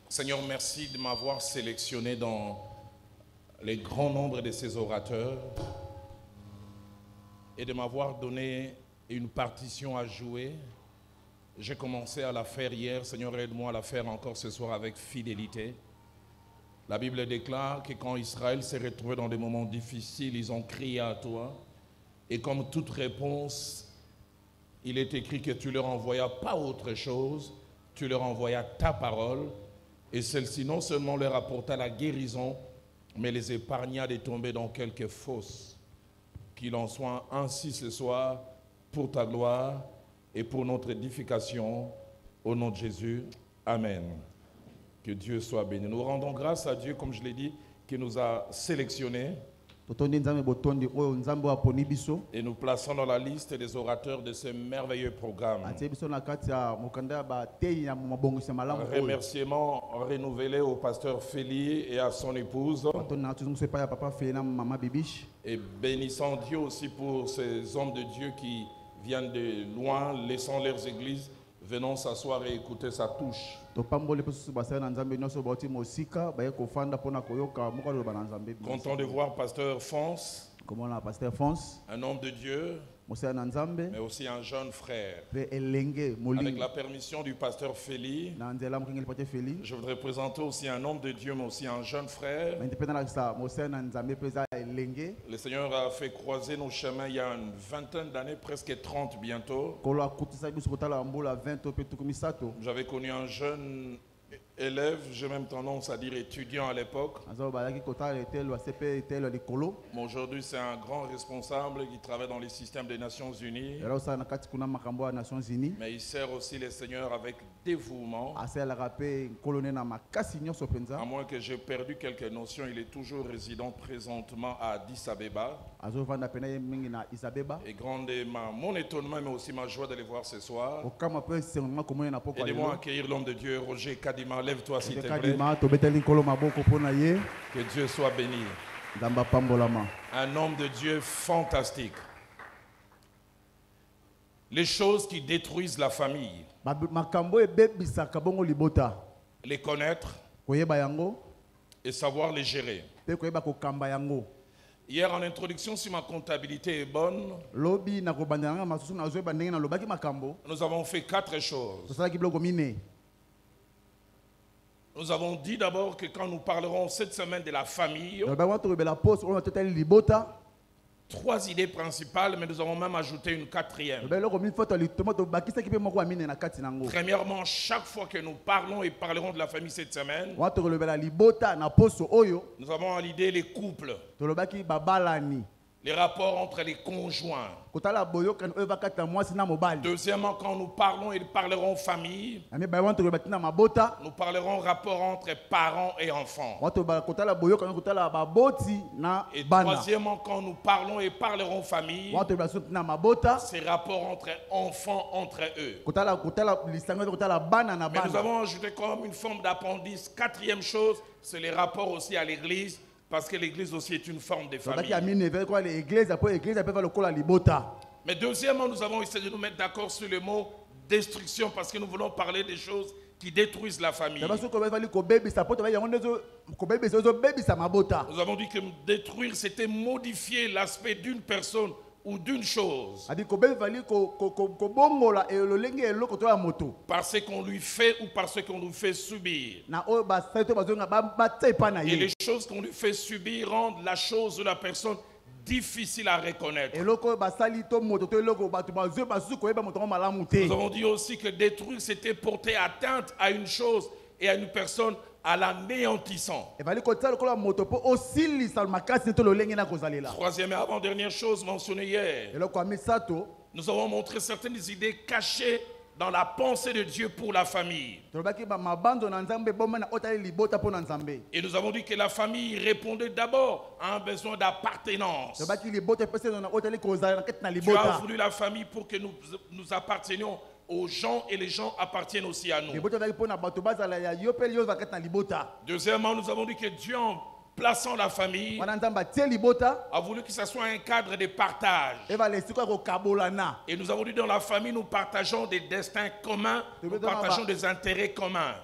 Seigneur, merci de m'avoir sélectionné dans les grands nombres de ces orateurs et de m'avoir donné une partition à jouer. J'ai commencé à la faire hier. Seigneur, aide-moi à la faire encore ce soir avec fidélité. La Bible déclare que quand Israël s'est retrouvé dans des moments difficiles, ils ont crié à toi. Et comme toute réponse, il est écrit que tu leur envoyas pas autre chose, tu leur envoyas ta parole. Et celle-ci non seulement leur apporta la guérison, mais les épargna de tomber dans quelques fosses. Qu'il en soit ainsi ce soir pour ta gloire et pour notre édification. Au nom de Jésus, Amen. Que Dieu soit béni. Nous rendons grâce à Dieu, comme je l'ai dit, qui nous a sélectionnés. Et nous plaçons dans la liste des orateurs de ce merveilleux programme. Remerciements renouvelés au pasteur Feli et à son épouse. Et bénissons Dieu aussi pour ces hommes de Dieu qui viennent de loin, laissant leurs églises, venons s'asseoir et écouter sa touche. Content de voir pasteur Fonce, un homme de Dieu, mais aussi un jeune frère. Avec la permission du pasteur Feli, je voudrais présenter aussi un homme de Dieu, mais aussi un jeune frère. Le Seigneur a fait croiser nos chemins il y a une vingtaine d'années, presque 30 bientôt. J'avais connu un jeune élève, j'ai même tendance à dire étudiant à l'époque. Mais aujourd'hui, c'est un grand responsable qui travaille dans les systèmes des Nations Unies. Mais il sert aussi les seigneurs avec dévouement. À moins que j'ai perdu quelques notions, il est toujours résident présentement à Addis Abeba. Et grande est mon étonnement, mais aussi ma joie de les voir ce soir. Aidez-moi à accueillir l'homme de Dieu, Roger Kadima. Lève-toi s'il te plaît. Que Dieu soit béni. Un homme de Dieu fantastique. Les choses qui détruisent la famille. Les connaître et savoir les gérer. Hier en introduction, si ma comptabilité est bonne, nous avons fait 4 choses. Nous avons dit d'abord que quand nous parlerons cette semaine de la famille, 3 idées principales, mais nous avons même ajouté une 4e. Premièrement, chaque fois que nous parlons et parlerons de la famille cette semaine, nous avons à l'idée les couples, les rapports entre les conjoints. Deuxièmement, quand nous parlons et parlerons famille, nous parlerons rapport entre parents et enfants. Et troisièmement, quand nous parlons et parlerons famille, c'est rapport entre enfants entre eux. Mais nous avons ajouté comme une forme d'appendice. 4e chose, c'est les rapports aussi à l'église. Parce que l'église aussi est une forme de famille. Mais deuxièmement, nous avons essayé de nous mettre d'accord sur le mot destruction parce que nous voulons parler des choses qui détruisent la famille. Nous avons dit que détruire, c'était modifier l'aspect d'une personne ou d'une chose parce qu'on lui fait ou parce qu'on nous fait subir. Et les choses qu'on lui fait subir rendent la chose ou la personne difficile à reconnaître. Nous avons dit aussi que détruire, c'était porter atteinte à une chose et à une personne à l'anéantissant. Troisième et avant-dernière chose mentionnée hier, nous avons montré certaines idées cachées dans la pensée de Dieu pour la famille. Et nous avons dit que la famille répondait d'abord à un besoin d'appartenance. Dieu a voulu la famille pour que nous appartenions aux gens et les gens appartiennent aussi à nous. Deuxièmement, nous avons dit que Dieu plaçant la famille, a voulu que ce soit un cadre de partage. Et nous avons dit dans la famille, nous partageons des destins communs, nous partageons des intérêts communs.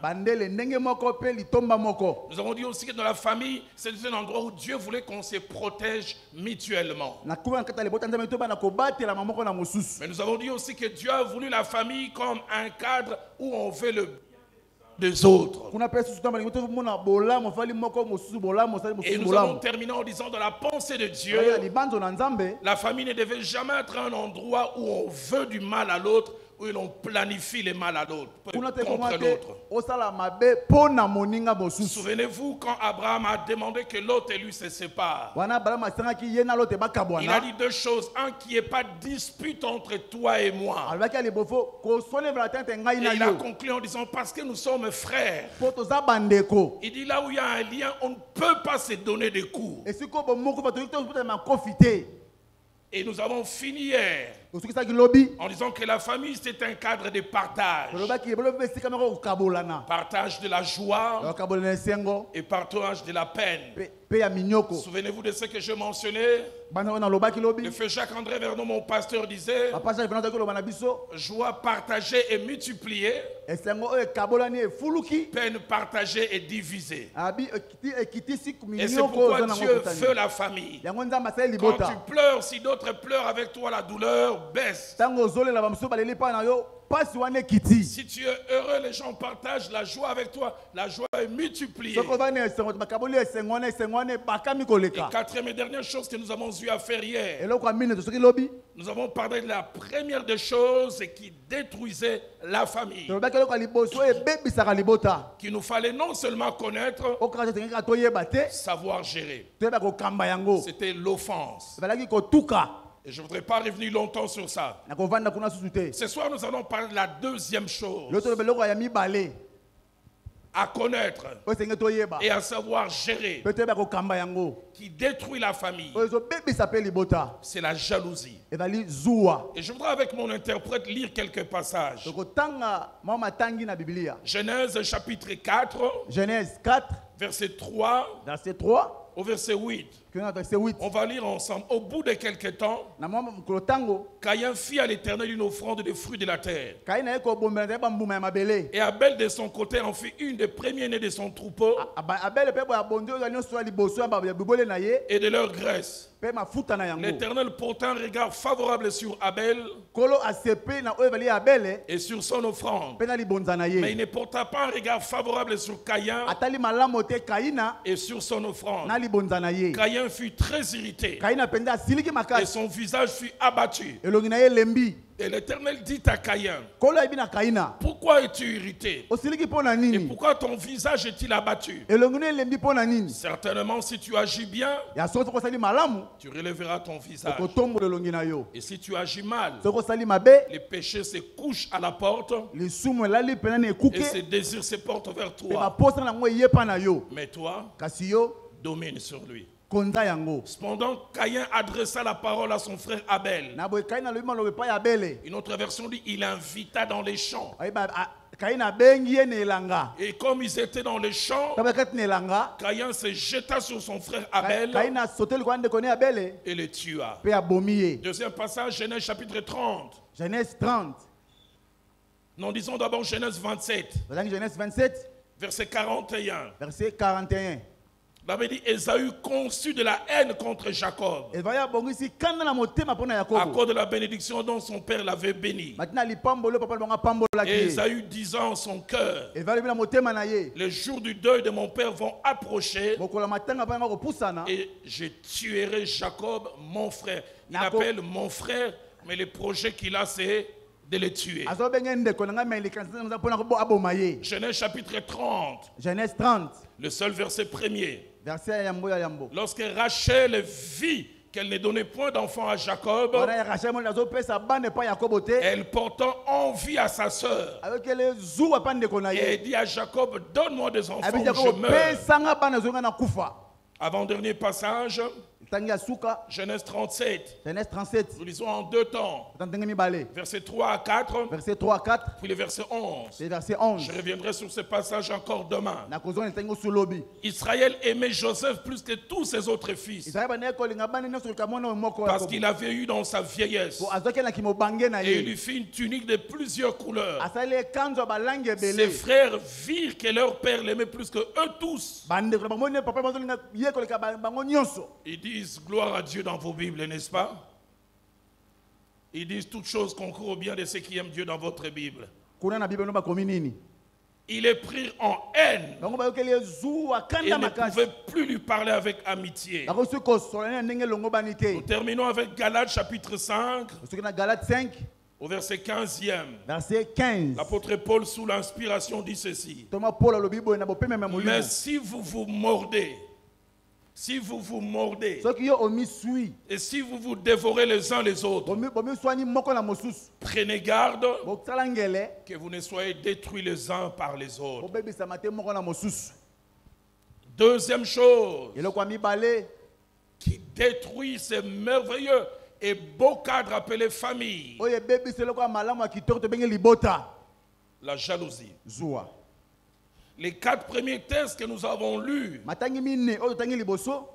Nous avons dit aussi que dans la famille, c'est un endroit où Dieu voulait qu'on se protège mutuellement. Mais nous avons dit aussi que Dieu a voulu la famille comme un cadre où on veut le bien des autres. Et nous avons terminé en disant dans la pensée de Dieu, la famille ne devait jamais être un endroit où on veut du mal à l'autre, où l'on planifie le mal à l'autre, contre l'autre. Souvenez-vous quand Abraham a demandé que l'autre et lui se séparent. Il a dit deux choses. Un, qu'il n'y ait pas de dispute entre toi et moi. Et il a conclu en disant parce que nous sommes frères. Il dit là où il y a un lien, on ne peut pas se donner des coups. Et nous avons fini hier en disant que la famille c'est un cadre de partage. Partage de la joie et partage de la peine. Souvenez-vous de ce que je mentionnais. Le feu Jacques-André Vernon, mon pasteur, disait joie partagée et multipliée, peine partagée et divisée. Et c'est pourquoi Dieu veut la famille. Quand tu pleures, si d'autres pleurent avec toi, la douleur baisse. Si tu es heureux, les gens partagent la joie avec toi. La joie est multipliée. Et quatrième et dernière chose que nous avons eu à faire hier, nous avons parlé de la première des choses qui détruisait la famille, qu'il nous fallait non seulement connaître, savoir gérer. C'était l'offense. Et je ne voudrais pas revenir longtemps sur ça. Ce soir, nous allons parler de la deuxième chose. À connaître et à savoir gérer, qui détruit la famille, c'est la jalousie. Et je voudrais avec mon interprète lire quelques passages. Genèse chapitre 4, Genèse 4, verset 3, au verset 8. On va lire ensemble. Au bout de quelques temps, Caïn fit à l'Éternel une offrande de fruits de la terre. Et Abel de son côté en fit une des premiers-nés de son troupeau et de leur graisse. L'Éternel porta un regard favorable sur Abel et sur son offrande. Mais il ne porta pas un regard favorable sur Caïn et sur son offrande. Caïn fut très irrité et son visage fut abattu. Et l'Éternel dit à Caïn, pourquoi es-tu irrité? Et pourquoi ton visage est-il abattu? Certainement si tu agis bien, tu relèveras ton visage. Et si tu agis mal, les péchés se couchent à la porte et ses désirs se portent vers toi. Mais toi, domine sur lui. Cependant, Caïn adressa la parole à son frère Abel. Une autre version dit il invita dans les champs. Et comme ils étaient dans les champs, Caïn se jeta sur son frère Abel et le tua. Deuxième passage, Genèse chapitre 30. Genèse 30. Nous disons d'abord Genèse 27. Genèse 27. Verset 41. Verset 41. La Bible dit Ésaü conçut de la haine contre Jacob à cause de la bénédiction dont son père l'avait béni. Et Ésaü disant en son cœur, les jours du deuil de mon père vont approcher et je tuerai Jacob mon frère. Il appelle mon frère, mais le projet qu'il a c'est de le tuer. Genèse chapitre 30. Genèse 30. Le seul verset premier. Lorsque Rachel vit qu'elle ne donnait point d'enfant à Jacob, elle portant envie à sa sœur. Et elle dit à Jacob, donne-moi des enfants ou je meurs. Avant-dernier passage, Tangia Suka, Genèse 37. Genèse 37, Nous lisons en deux temps. Tantengi Mibale, Versets 3 à 4, verset 3 à 4, puis le verset 11. c'est verset 11. Je reviendrai sur ce passage encore demain. Na kozona tango sulobi. Israël aimait Joseph plus que tous ses autres fils Israël bana kolinga bana nyonso kamona moko parce qu'il avait eu dans sa vieillesse po azoke na kimobange na et il ye. lui fit une tunique de plusieurs couleurs. Asale kanzo balange Ses belé. frères virent que leur père l'aimait plus que eux tous. Bande ko bamone papa bazolinga ye kolika bango nyonso. Ils disent gloire à Dieu dans vos Bibles, n'est-ce pas? Ils disent toutes choses concourent au bien de ceux qui aiment Dieu dans votre Bible. Kuna na Bible no bakomi nini? Ils les prirent en haine. Bango bayokeli zuwa Ils kanda ne makasi. pouvaient plus lui parler avec amitié. Bako suko solana ndenge longo banite. Nous terminons avec Galates chapitre 5 Soki na Galates 5 au verset 15e. verset 15. L'apôtre Paul sous l'inspiration dit ceci. Thomas Paul lobi boye na bopeme me molimo. Mais si vous vous mordez, Soki yo omi sui. et si vous vous dévorez les uns les autres, Bomi soani moko na mosusu. prenez garde Bokala ngele. que vous ne soyez détruits les uns par les autres. Bobebisa mate moko na mosusu. Deuxième chose Eloko ya mibale qui détruit ces merveilleux et beaux cadres appelés famille, oyo ebebisa eloko ya malamu ya kitoko tobenge libota. la jalousie. Zuwa. Les 4 premiers textes que nous avons lus Matangi mine oyo tangi liboso.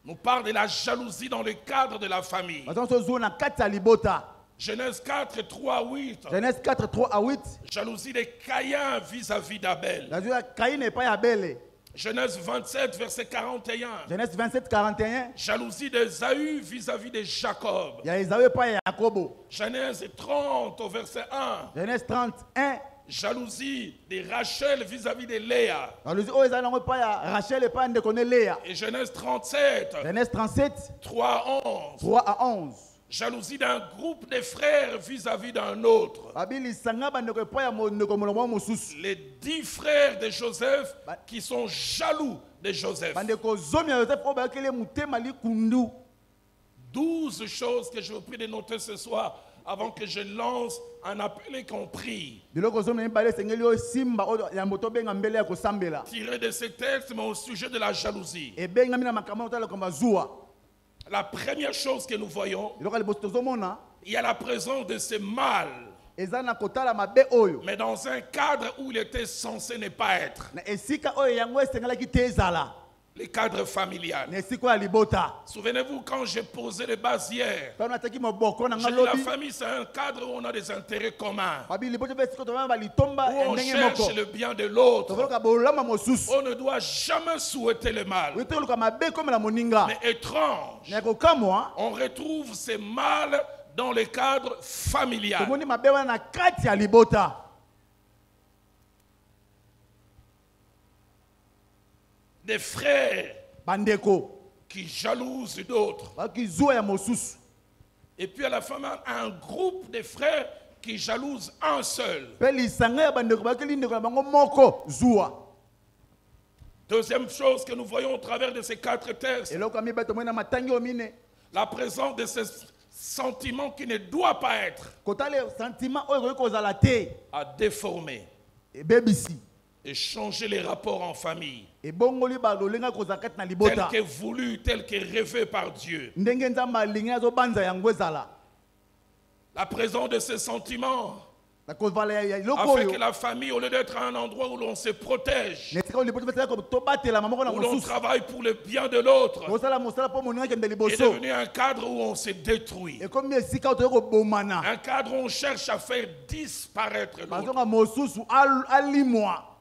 nous parlent de la jalousie dans le cadre de la famille. Matangi zuwa na kati ya libota. Genèse 4, 3 à 8. Genèse 4 3 à 8. Jalousie de Caïn vis-à-vis d'Abel. La zuwa Caïn et pas Abel. Genèse 27, verset 41. Genèse 27 41. Jalousie d'Ésaü vis-à-vis de Jacob. Ya Esaü pas ya Yakobo. Genèse 30 au verset 1. Genèse 31. Jalousie de Rachel vis-à-vis de Léa. Jalousie oyo eza nango pas ya Rachel et pas ndeko ne Léa. Et Genèse 37, Genèse 37 3 à 11. 3 à 11. Jalousie d'un groupe de frères vis-à-vis d'un autre. Babili sanga bandeko pas ya ndeko molombo mosusu. Les 10 frères de Joseph qui sont jaloux de Joseph. Bandeko zomi ya Joseph oyo bayokeli mutema likundu. 12 choses que je vous prie de noter ce soir avant que je lance un appel et qu'on prie. Biloko zomi na mibale esengeli oyo simba oyo ya moto benga mbele ya kosambela. Tiré de ces textes, mais au sujet de la jalousie. Ebengami na makambo otala koma zuwa. La première chose que nous voyons, Biloko liboso tozomona il y a la présence de ce mal, eza na kotala mabe oyo. mais dans un cadre où il était censé ne pas être. Na esika oyo yango esengelaki te ezala. Le cadre familial. Na esika ya libota. Souvenez-vous quand j'ai posé les bases hier. Tano ataki moboko na J'ai dit la ngalobi. famille c'est un cadre où on a des intérêts communs. Babi libota be esika tobana balitomba Où on ndenge cherche moko. le bien de l'autre. Toboloka bolama mosusu. On ne doit jamais souhaiter le mal. Oyo toluka mabe comme la moninga. Mais étrange, Na kokamwa on retrouve ce mal dans le cadre familial. tomoni mabe wana na kati ya libota. Des frères Bandeko qui jalousent d'autres. bakizuwa ya mosusu. Et puis à la fin, un groupe de frères qui jalousent un seul. Pe lisanga ya bandeko bakeli ndeko na bango moko zuwa. Deuxième chose que nous voyons au travers de ces 4 textes, Eloko mi bato mona matangi o mine. la présence de ce sentiment qui ne doit pas être, Kotale sentiment oyo kozala te. à déformer Ebebisi. et changer les rapports en famille, Ebongoli balolenga kozala kati na tel libota. que voulu, tel que rêvé par Dieu. Ndenge nzamba alingi azobanza yango ezala. La présence de ces sentiments Na kovala ya a eloko fait que oyo. la famille, au lieu d'être un endroit où l'on se protège, Na esika oyo libota betala ko tobatela mamoko na où l'on mosusu. travaille pour le bien de l'autre, Kosala mosala po moninga kende est liboso. devenu un cadre où on se détruit. Ekomi esika oyo toyoko bomana. Un cadre où on cherche à faire disparaître l'autre. Bazonga mosusu alimwa.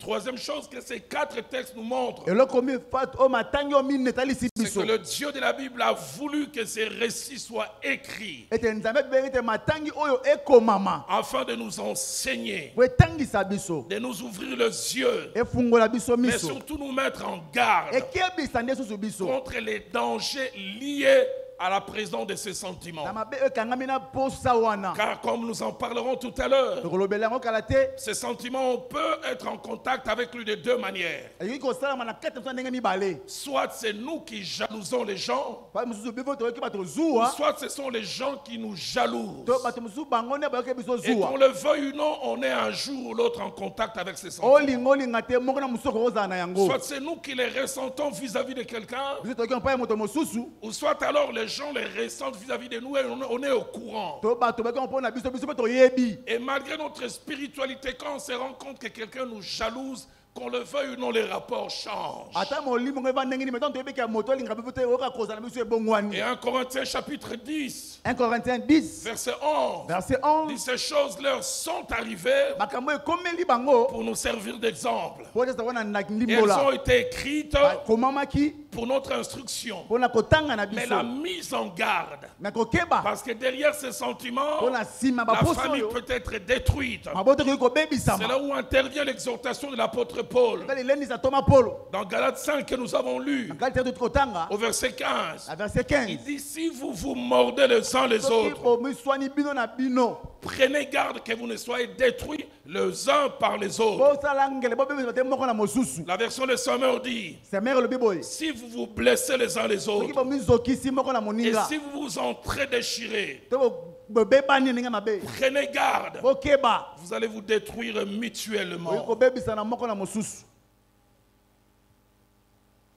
Troisième chose que ces 4 textes nous montrent, Eloko mi fat o matangi o mine talisi c'est biso. que le Dieu de la Bible a voulu que ces récits soient écrits Ete nzambe bengite matangi oyo ekomama. afin de nous enseigner, Po etangisa biso. de nous ouvrir les yeux, Efungola biso mais miso. surtout nous mettre en garde Ekebisa nde susu biso. contre les dangers liés à la présence de ces sentiments. na mabe ekangami na posa wana Car comme nous en parlerons tout à l'heure, tokolobela yango kala te ces sentiments, on peut être en contact avec lui de deux manières. elingi kosalama na kati na biso ndenge mibale Soit c'est nous qui jalousons les gens, pa mosusu bifo toyoki bato ou zuwa soit ce sont les gens qui nous jalousent. to bato mosusu bango nde bayoki biso Et qu'on zuwa le veuille ou non, on est un jour ou l'autre en contact avec ces sentiments. olinga olinga te moko na mosusu okozala na yango Soit c'est nous qui les ressentons vis-à-vis de quelqu'un, biso toyoki mpa ya moto mosusu ou soit alors les gens les ressentent vis-à-vis de nous et on est au courant. to bato bayoki mpo na biso biso mpe toyebi Et malgré notre spiritualité, quand on se rend compte que quelqu'un nous jalouse, qu'on le veuille ou non, les rapports changent. ata molimo ngo eva ndenge nini metan toyebiki ya moto olinga biso te oyoka kozala na biso ebongwani Et 1 Corinthiens chapitre 10, 1 Corinthiens 10 verset 11, verset dit 11 ces choses leur sont arrivées makambo ekomeli bango pour nous servir d'exemple. po tesa wana na Et elles ndimbola ont été écrites komamaki pour notre instruction. mpona kotanga na Mais biso la mise en garde, na kokeba parce que derrière ces sentiments, mpona nsima la baposo famille oyo peut être détruite. maboto ekoki C'est là kobebisama où intervient l'exhortation de l'apôtre Paul. tali elendisa toma polo Dans Galates 5 que nous avons lu, na kali te toti kotanga au verset 15, na verset il 15 dit, si vous vous mordez les uns les soki autres, bomiswani bino na bino prenez garde que vous ne soyez détruits les uns par les autres. bosala ngele bobebisa te moko na mosusu La version de Sommeur dit, semere elobi boye si vous vous blessez les uns les soki autres, bomizokisi moko na et moninga si vous vous entrez déchirés, to bobebani ndenge mabe prenez garde, bokeba vous allez vous détruire okoki mutuellement. kobebisana moko na mosusu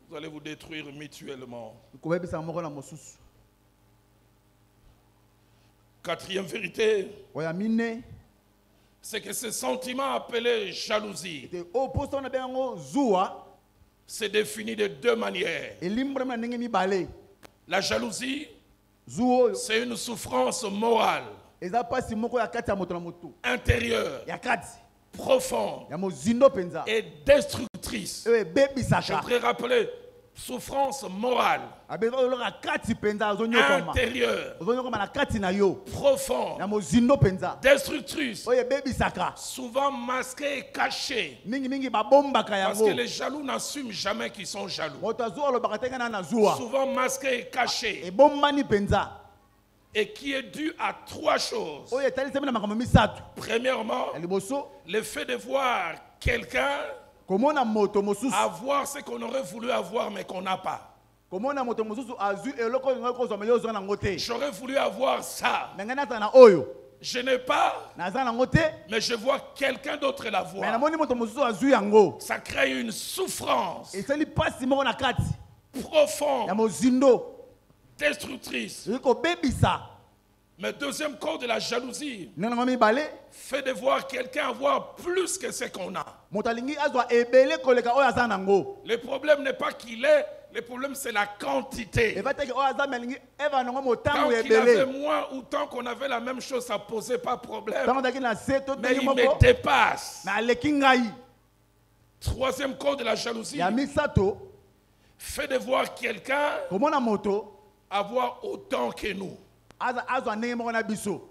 Vous allez vous détruire mutuellement. kobebisana moko na mosusu Quatrième vérité, oya mine c'est que ce sentiment appelé jalousie te oyo posa wana benga yango zuwa se définit de deux manières. elimbrami na ndenge mibale La jalousie, zuwa oyo c'est une souffrance morale, eza mpasi moko ya kati ya moto na motu intérieure, ya kati profonde ya mozindo mpenza et destructrice. oyo Je ebebisaka voudrais rappeler, souffrance morale, abezoloka kati mpenza azonyokama intérieure, ozonyokama na kati na yo profonde, ya mozindo mpenza destructrice, oyo ebebisaka souvent masquée et cachée. mingimingi babombaka Parce que yango les jaloux n'assument jamais qu'ils sont jaloux. moto azuwa alobaka te ngai na na zuwa Souvent masquée et cachée. ebombani mpenza Et qui est dû à trois choses. oyo etalisami na makambo misato Premièrement, ya liboso le fait de voir quelqu'un komona moto mosusu avoir ce qu'on aurait voulu avoir mais qu'on n'a pas. komona moto mosusu azwi eloko olingai kozwa meli ozwa nango te J'aurais voulu avoir ça. me ngai nazala na oyo Je n'ai pas, naza nango te mais je vois quelqu'un d'autre me l'avoir. namoni moto mosusu azwi yango Ça crée une souffrance esali mpasi moko na kati ya profonde, mozindo destructrice. ezoki kobebisa Mais deuxième cause de la jalousie, ndenge nango mibale fait de voir quelqu'un avoir plus que ce qu'on a. moto alingi azwa ebele koleka oyo aza nango Le problème n'est pas qu'il est, le problème c'est la quantité. eva teke oyo aza me alingi eva nango Tant motango ya qu'il avait ebele moins ou tant qu'on avait la même chose, ça ne posait pas problème. ntango azalaki na se to Mais ndenge il moko me dépasse. me aleki ngai Troisième cause de la jalousie, ya misato fait de voir quelqu'un komona moto avoir autant que nous. azwa ndenge moko na biso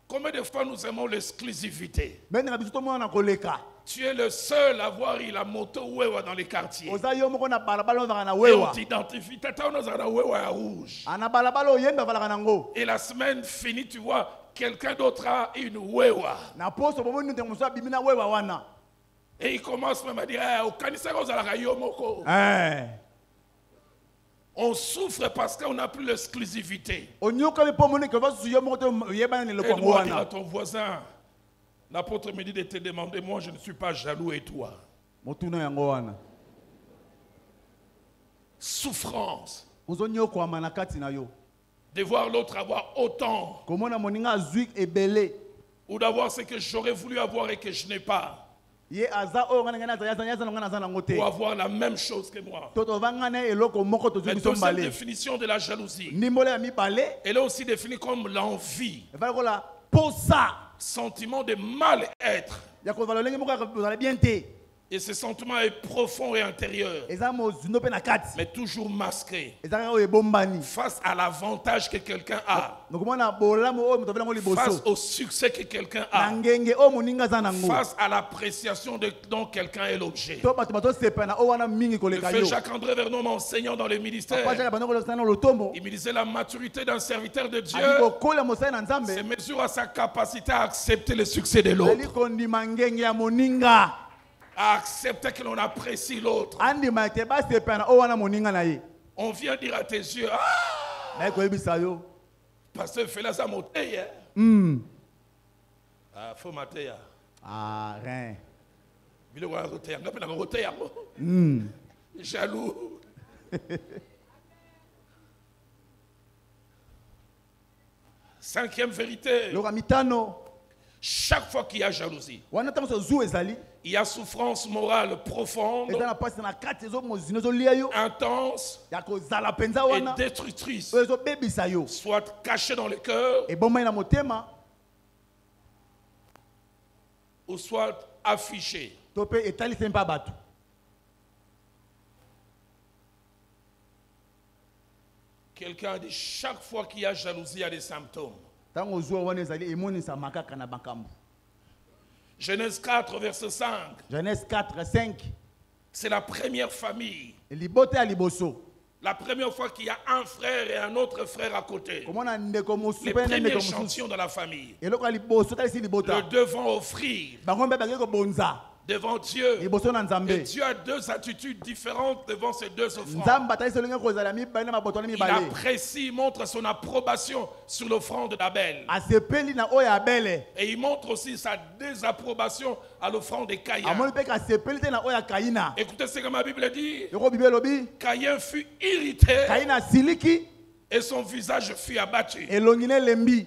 Combien de fois nous aimons l'exclusivité? me ndenge biso tomona na koleka Tu es le seul à avoir eu la moto Wewa dans les quartiers. oza yo moko na balabala ozalaka na Et on wewa t'identifie. Tata, on a Wewa à rouge. ana balabala oyembe avalaka nango Et la semaine finie, tu vois, quelqu'un d'autre a une Wewa. na poso bomoni ndenge mosusu abimi na wewa wana Et il commence même à dire, eh, au kanisa kozalaka yo moko. On souffre parce qu'on n'a plus l'exclusivité. onyokami mpo omoni keva susu yo moko te oyebana na eloko yango Aide-moi à dire à wana ton voisin, l'apôtre me dit de te demander, moi je ne suis pas jaloux et toi. motuna yango wana Souffrance ozonyokwama na kati na yo de voir l'autre avoir autant komona moninga azwi ebele ou d'avoir ce que j'aurais voulu avoir et que je n'ai pas. ye aza oyo ngai na ngai yaza na ngai naza nango te Ou avoir la même chose que moi. to tovanga na eloko moko tozwi La biso deuxième mbale définition de la jalousie, ndimbolo ya mibale elle est aussi définie comme l'envie, efali kola posa sentiment de mal-être. ya kozala lolenge moko ya kozala bien te Et ce sentiment est profond et intérieur, eza mozindo pe na kati mais toujours masqué eza oyo ebombani face à l'avantage que quelqu'un a, nokomona bolamu oyo moto abelango face liboso au succès que quelqu'un na a, ngenge oyo moninga aza nango face à l'appréciation dont quelqu'un est l'objet. to bato batosepela na oyo wana mingi Le koleka frère yo Jacques-André Vernon, mon enseignant dans le ministère, apajaka bandoko kolekisa na lotomo il me disait la maturité d'un serviteur de Dieu ali kokola mosali na nzambe se mesure à sa capacité à accepter le succès de l'autre, ali kondima ngenge ya moninga à accepter que l'on apprécie l'autre. andima ete basepela na oyo wana moninga na ye On vient dire à tes yeux, ah, naye koyebisa yo pasteur Fela ça monté, hein? Ah, faut mater, hein? ah rien Biloko ya koteya, ngapi na koteya mo? Jaloux. Cinquième vérité, loka mitano chaque fois qu'il y a jalousie, wana ntango so zu ezali il y a souffrance morale profonde, eza na mpasi na kati mozindo ezolia yo intense ya kozala mpenza et wana destructrice, oyo ezobebisa yo soit cachée dans le cœur ebomai na motema ou soit affichée. to mpe etalisi mpe bato Quelqu'un a dit chaque fois qu'il y a jalousie, il y a des symptômes. ntango ozwa wana ezali emonisama kaka na makambo Genèse 4, verset 5. Genèse 4 5 C'est la première famille. libota ya liboso La première fois qu'il y a un frère et un autre frère à côté. komona ndeko mosusu Les mpe na premiers ndeko mosusu échantillons dans la famille. eloko ya liboso talisi libota Le devant offrir bango mpe bakei kobonza devant Dieu. liboso na Et nzambe Dieu a deux attitudes différentes devant ces deux offrandes. nzambe atalisi olingi kozala mibale na maboto na Il mibale apprécie, il montre son approbation sur l'offrande d'Abel. asepeli na oyo ya abele Et il montre aussi sa désapprobation à l'offrande de Caïn. amoni mpe kasepeli te na oyo ya kaina Écoutez ce que ma Bible dit. yoko bible elobi Caïn fut irrité kaina asiliki et son visage fut abattu. elongi na elembi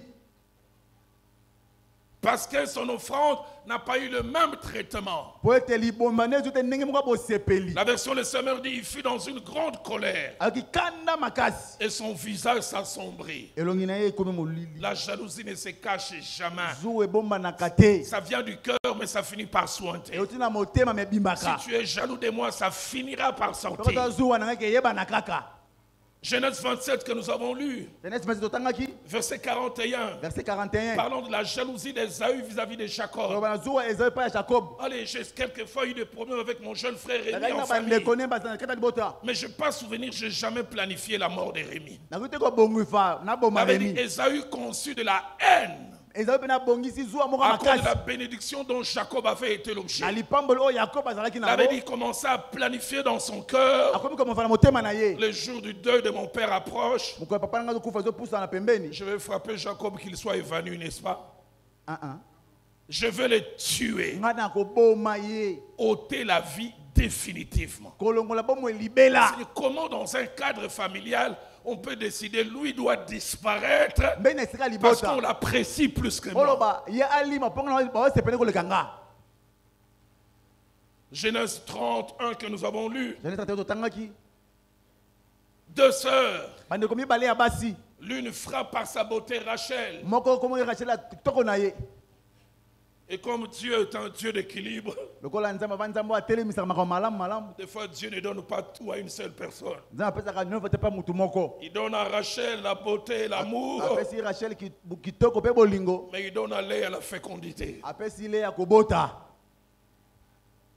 Parce que son offrande n'a pas eu le même traitement. po ete libomba ne ezwi te ndenge moko ya bosepeli La version Le Semeur dit il fut dans une grande colère ayoki kanda makasi et son visage s'assombrit. elongi na ye ekomi molili La jalousie ne se cache jamais. zu ebombanaka te Ça vient du cœur, mais ça finit par sointer. euti na motema me Si ebimbaka tu es jaloux de moi, ça finira par tokota sortir. zuwa na ngai ke eyebana kaka Genèse 27 que nous avons lu, Genèse masi totangaki verset 41, verset 41 parlons de la jalousie d'Ésaü vis-à-vis de Jacob. oloba na zuwa ezali epai ya jacob Allez, j'ai quelquefois eu des problèmes avec mon jeune frère Rémi nazali en na famille. bandeko ne bazala na kati ya libota Mais je n'ai pas souvenir, je n'ai jamais planifié la mort de Rémi. nakoki te kobongifa naboma Avait dit remi Ésaü conçut de la haine ezali mpe nabongisi zuwa moko à cause de makasi la bénédiction dont Jacob avait été l'objet. na lipamboli oyo yakobo azalaki Il avait dit nango commencer à planifier dans son cœur. akomi komofa na motema na ye Le jour du deuil de mon père approche. mokolo papa na ngai azokufa ezopusa na pembeni Je vais frapper Jacob qu'il soit évanoui, n'est-ce pas? Ah. Je vais le tuer, ngai nakoboma ye ôter la vie définitivement. kolongola bomo elibela C'est comment dans un cadre familial on peut décider lui doit disparaître mbeni na esika ya parce qu'on libota l'apprécie plus que moi. oloba ye alima mpongo na baosepele koleka nga Genèse 31 que nous avons lu. Genèse 31 totangaki Deux sœurs, bandeko mibale ya basi l'une frappe par sa beauté Rachel. moko komo rachel ya kitoko na ye Et comme Dieu est un Dieu d'équilibre, lokola nzambe ava nzambe oyo atelemisaka makambo malamu malamu des fois Dieu ne donne pas tout à une seule personne. nzambe apesaka nyonso te mpa mutu moko Il donne à Rachel la beauté et l'amour, apesi rachel kitoko mpe bolingo mais il donne à Léa la fécondité. apesi le ya kobota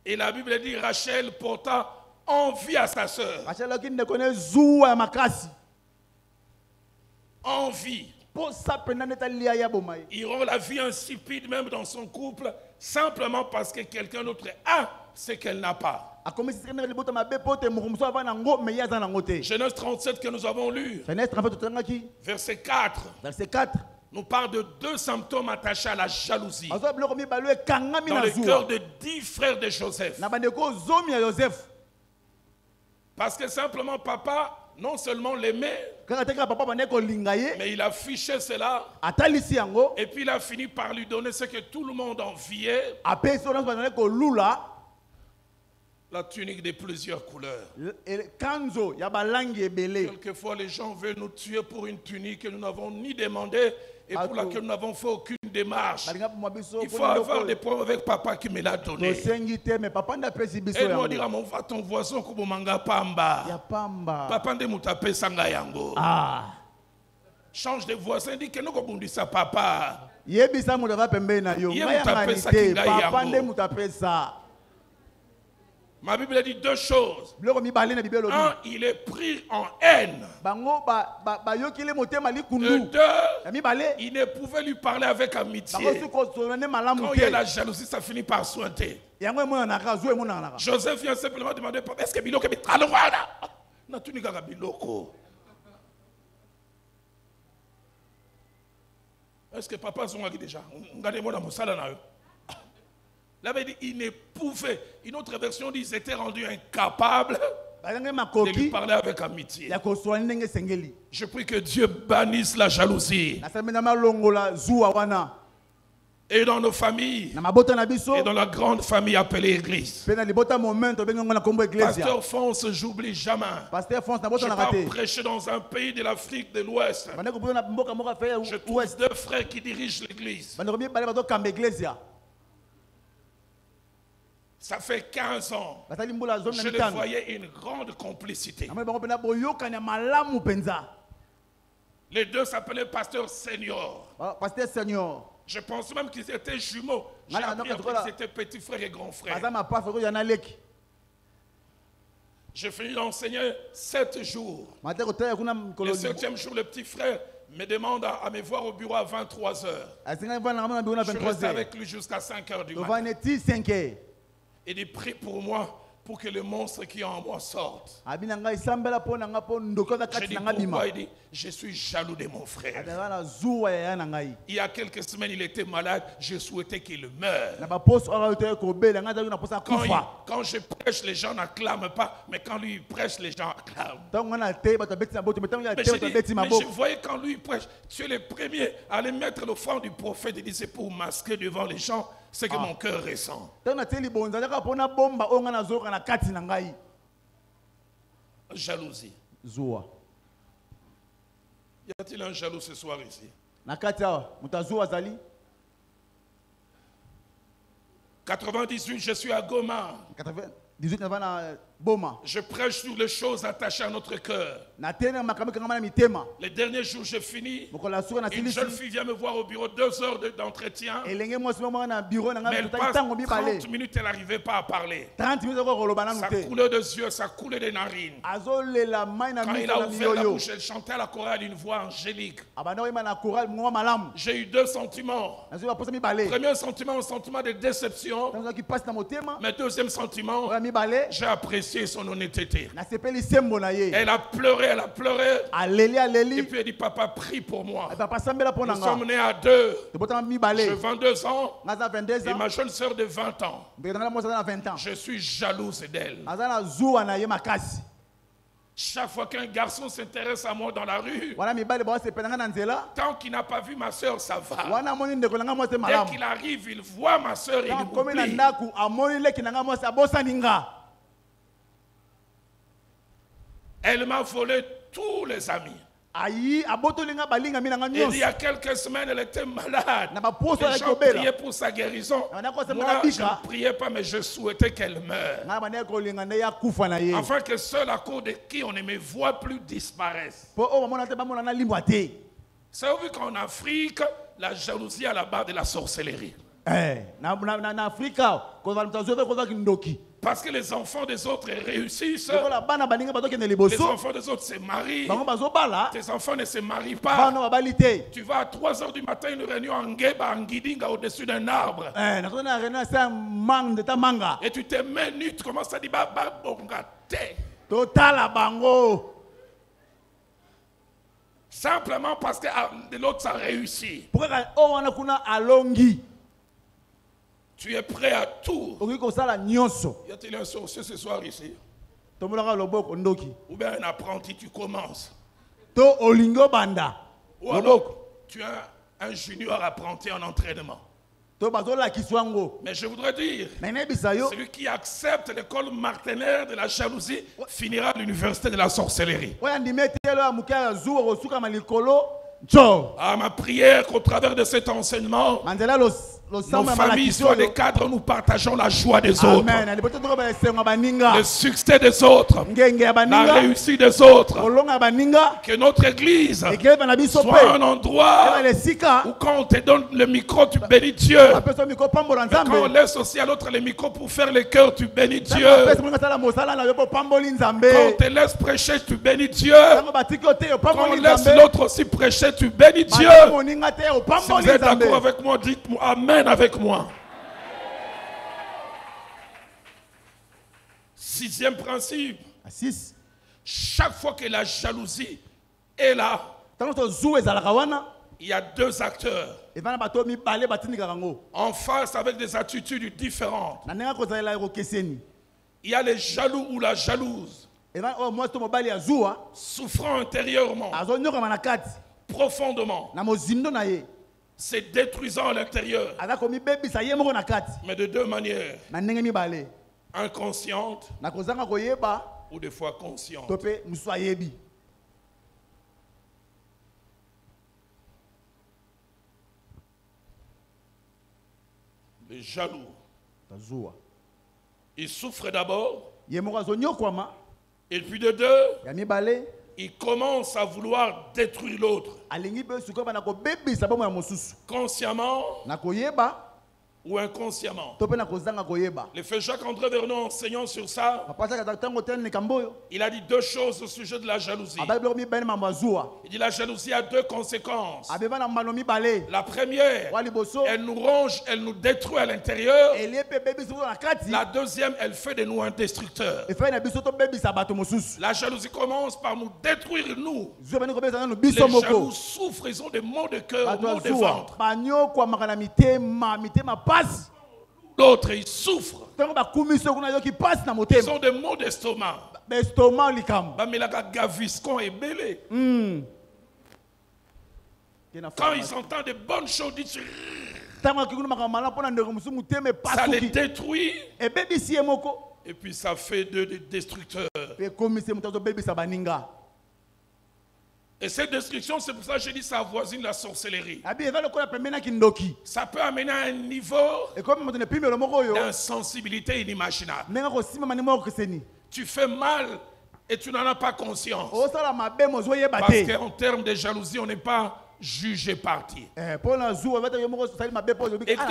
Et la Bible dit Rachel porta envie à sa sœur. rachel oki ndeko ne zuwa ya makasi Envie. mposa mpenza nde talia ya boma ye Il rend la vie insipide même dans son couple simplement parce que quelqu'un d'autre a ce qu'elle n'a pas. akomisi sika ndenge libota mabe mpo te moko mosusu ava nango me ye aza nango te Genèse 37 que nous avons lu, genèse 35 totangaki verset 4, verset 4 nous parle de deux symptômes attachés à la jalousie azwa biloko mibale oyo ekangami dans na le cœur zuwa de 10 frères de Joseph. na bandeko zomi ya yosefu Parce que simplement papa, non seulement l'aimait, kaka te kaka papa bandeki kolinga ye mais il affichait cela atalisi yango et puis il a fini par lui donner ce que tout le monde enviait, apesi oyo nyonso bandeki kolula la tunique de plusieurs couleurs. kanzo ya balangi ebele Quelquefois, les gens veulent nous tuer pour une tunique que nous n'avons ni demandé et pour laquelle nous n'avons fait aucune démarche. Il faut avoir des preuves avec papa qui me l'a donné. Et moi dire à mon va ton voisin comme manga pamba. Papa ne mutape sanga yango. Change de voisin, dit que nous kobundi sa papa. Yebisa mutava pembe na yo. Papa ne mutape sa. Ma Bible dit deux choses. Un, il est pris en haine. Et deux, il ne pouvait lui parler avec amitié. Quand il y a la jalousie, ça finit par sointer. Joseph vient simplement demander, est-ce que Biloko est à Biloko? Est-ce que papa a déjà? Regardez-moi dans mon salon. Là, il ne pouvait. Une autre version dit qu'il était rendu incapable de lui parler avec amitié. Je prie que Dieu bannisse la jalousie. Et dans nos familles, et dans la grande famille appelée Église. Pasteur Fonce, j'oublie jamais. Je pars prêcher dans un pays de l'Afrique de l'Ouest. Je trouve deux frères qui dirigent l'Église. Ça fait 15 ans. Je les voyais une grande complicité. Les deux s'appelaient Pasteur Senior. Je pense même qu'ils étaient jumeaux. J'ai appris après qu'ils étaient petits frères et grands frères. J'ai fini d'enseigner 7 jours. Le 7e jour, le petit frère me demande à me voir au bureau à 23 heures. Je reste avec lui jusqu'à 5 heures du matin. Et il prie pour moi pour que le monstre qui est en moi sorte. Je dis pourquoi? Il dit, je suis jaloux de mon frère. Il y a quelques semaines, il était malade, je souhaitais qu'il meure. Quand je prêche, les gens n'acclament pas, mais quand lui prêche, les gens acclament. Mais je voyais quand lui prêche, tu es le premier à aller mettre l'offrande du prophète. Il dit, c'est pour masquer devant les gens ce que mon cœur ressent. Jalousie. Y a-t-il un jaloux ce soir ici? 98, je suis à Goma. Je prêche sur les choses attachées à notre cœur. Les derniers jours, je finis. Une jeune fille vient me voir au bureau, 2 heures d'entretien. Mais elle passe 30 minutes, elle n'arrivait pas à parler. Ça coulait des yeux, ça coulait des narines. Quand il a ouvert la bouche, elle chantait à la chorale une voix angélique. J'ai eu 2 sentiments. Premier sentiment, un sentiment de déception. Mais deuxième sentiment, j'ai apprécié son honnêteté. Elle a pleuré, elle a pleuré. Et puis elle dit, papa, prie pour moi. Nous sommes nés à 2. J'ai 22 ans et ma jeune soeur de 20 ans. Je suis jalouse d'elle. Chaque fois qu'un garçon s'intéresse à moi dans la rue, tant qu'il n'a pas vu ma soeur, ça va. Dès qu'il arrive, il voit ma soeur et il m'oublie. Elle m'a volé tous les amis. Et il y a quelques semaines, elle était malade. Les gens priaient pour sa guérison. Moi, je ne priais pas, mais je souhaitais qu'elle meure. Afin que ceux à cause de qui on ne me voit plus disparaissent. C'est vu qu'en Afrique, la jalousie est à la base de la sorcellerie. Parce que les enfants des autres réussissent. Les enfants des autres se marient. Tes enfants ne se marient pas. Tu vas à 3 heures du matin, une réunion en Ngeba, en Guidinga, au-dessus d'un arbre. Et tu te mets nu, tu commences à dire simplement parce que de l'autre ça réussit. Tu es prêt à tout. Y a-t-il un sorcier ce soir ici? Ou bien un apprenti, tu commences. Ou alors, tu es un junior apprenti en entraînement. Mais je voudrais dire, celui qui accepte l'école martenaire de la jalousie finira à l'université de la sorcellerie. À ma prière qu'au travers de cet enseignement, nos familles soient des cadres où nous partageons la joie des autres, le succès des autres, la réussite des autres. Que notre église soit un endroit où quand on te donne le micro, tu bénis Dieu. Mais quand on laisse aussi à l'autre le micro pour faire le cœur, tu bénis Dieu. Quand on te laisse prêcher, tu bénis Dieu. Quand on laisse l'autre aussi prêcher, tu bénis Dieu. Si vous êtes d'accord avec moi, dites-moi Amen avec moi. Sixième principe. Chaque fois que la jalousie est là, il y a deux acteurs en face avec des attitudes différentes. Il y a les jaloux ou la jalouse, souffrant intérieurement, profondément, c'est détruisant à l'intérieur, mais de deux manières, inconsciente ou des fois consciente. Les jaloux, ils souffrent d'abord, et puis de deux, ils commencent à vouloir détruire l'autre, consciemment ou inconsciemment. Le frère Jacques-André Vernon, enseignant sur ça, il a dit deux choses au sujet de la jalousie. Il dit la jalousie a deux conséquences. La première, elle nous ronge, elle nous détruit à l'intérieur. La deuxième, elle fait de nous un destructeur. La jalousie commence par nous détruire nous. Les jaloux souffrent, ils ont des maux de cœur, des maux de ventre. L'autre, il souffre. Ils ont des maux d'estomac. Quand ils entendent de bonnes choses, ils disent, ça les détruit. Et puis ça fait des destructeurs. Et cette destruction, c'est pour ça que je dis ça avoisine la sorcellerie. Ça peut amener à un niveau d'insensibilité inimaginable. Tu fais mal et tu n'en as pas conscience. Parce qu'en termes de jalousie, on n'est pas jugé parti. Écoutez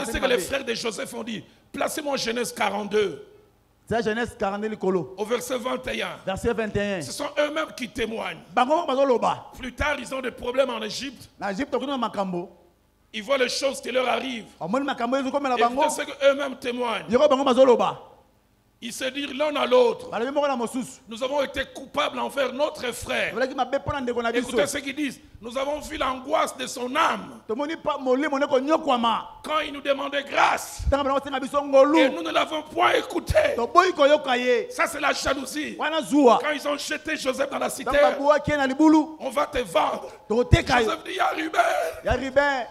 ce que les frères de Joseph ont dit. Placez-moi en Genèse 42. Au verset 21. Ce sont eux-mêmes qui témoignent. Plus tard, ils ont des problèmes en Égypte. Ils voient les choses qui leur arrivent. Et écoutez ce qu'eux-mêmes témoignent. Ils se disent l'un à l'autre, nous avons été coupables envers notre frère. Écoutez ce qu'ils disent. Nous avons vu l'angoisse de son âme quand il nous demandait grâce et nous ne l'avons point écouté. Ça, c'est la jalousie. Quand ils ont jeté Joseph dans la cité, on va te vendre. Joseph dit, il y a Ruben,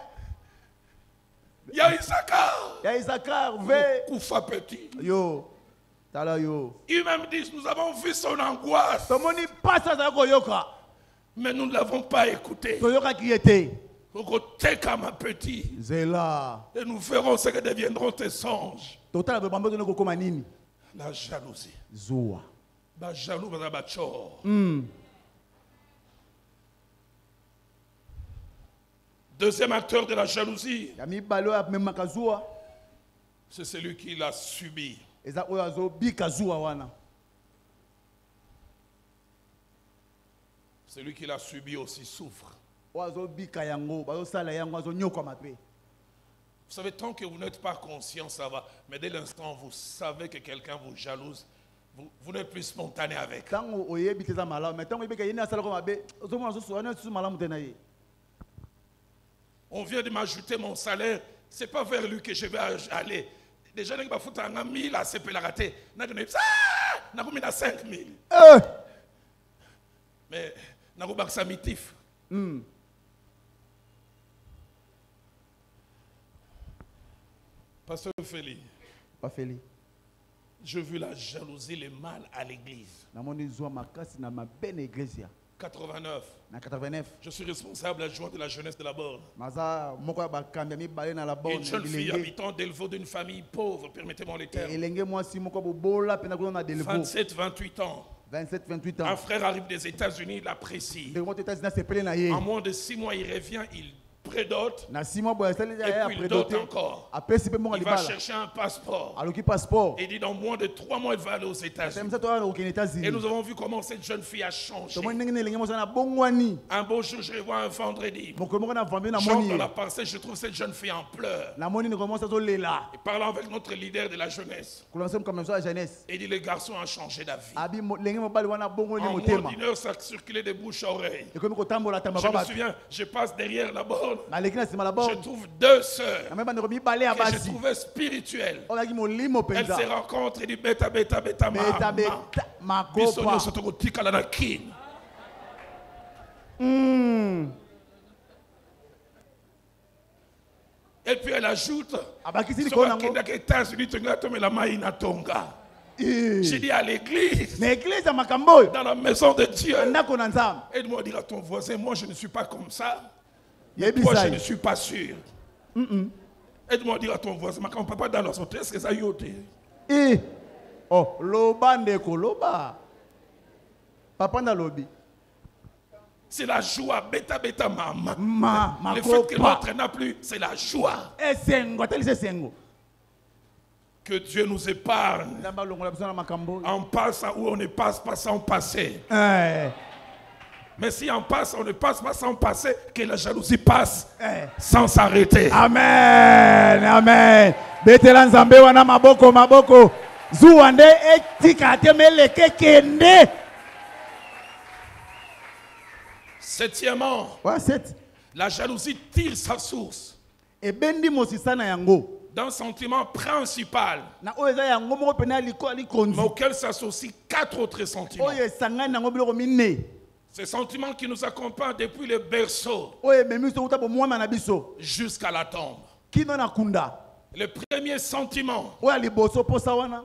il y a Issachar, Koufa petit. Ils même disent, nous avons vu son angoisse, mais nous ne l'avons pas écouté. Ma petit. Et nous verrons ce que deviendront tes songes. La jalousie. Deuxième acteur de la jalousie, c'est celui qui l'a subi. Celui qui l'a subi aussi souffre. Vous savez, tant que vous n'êtes pas conscient, ça va. Mais dès l'instant où vous savez que quelqu'un vous jalouse, vous n'êtes plus spontané avec. On vient de m'ajouter mon salaire. Ce n'est pas vers lui que je vais aller. Déjà, il va foutre un 1000 à ce raté. Il a 5 000. Mais il a pas mitif. Pasteur Félix. Je veux la jalousie, le mal à l'église. 89. Na 89. Je suis responsable adjoint de la jeunesse de la Borne. Une jeune fille habitant d'Elvaux d'une famille pauvre, permettez-moi les termes. 27-28 ans. 27-28 ans. Un frère arrive des États-Unis, il l'apprécie. En moins de 6 mois, il revient, il prédote. Et puis il dote encore. Il va chercher un passeport. Et il dit dans moins de 3 mois, il va aller aux États-Unis. Et nous avons vu comment cette jeune fille a changé. Un beau jour, je revois un vendredi. J'entre dans la parcelle, je trouve cette jeune fille en pleurs. Et parlant avec notre leader de la jeunesse. Et il dit le garçon a changé d'avis. En moins d'une heure, ça circulait de bouche à oreille. Je me souviens, je passe derrière la borne. Je trouve 2 sœurs que je trouvais spirituelles. Elles se rencontrent et disent beta beta beta ma bisogno sotokotika la nakine. Et puis elle ajoute j'ai dit à l'église, dans la maison de Dieu, aide-moi à dire à ton voisin, moi je ne suis pas comme ça. Moi, je ne suis pas sûr. Aide-moi à dire à ton voisin, ma papa dans la santé, est-ce que ça y est? Oh, loba ndeko, loba. Papa dans lobby. C'est la joie, bêta bêta maman. Le fait que l'autre n'a plus, c'est la joie. Que Dieu nous épargne. On passe où on ne passe pas sans passer. Mais si on passe, on ne passe pas sans passer, que la jalousie passe sans s'arrêter. Amen, amen. Betelan Zambé wana maboko maboko. Zuande etika temele kekende. Septièmement, la jalousie tire sa source d'un sentiment principal, mais auquel s'associent 4 autres sentiments. Ces sentiments qui nous accompagnent depuis le berceau jusqu'à la tombe. Le premier sentiment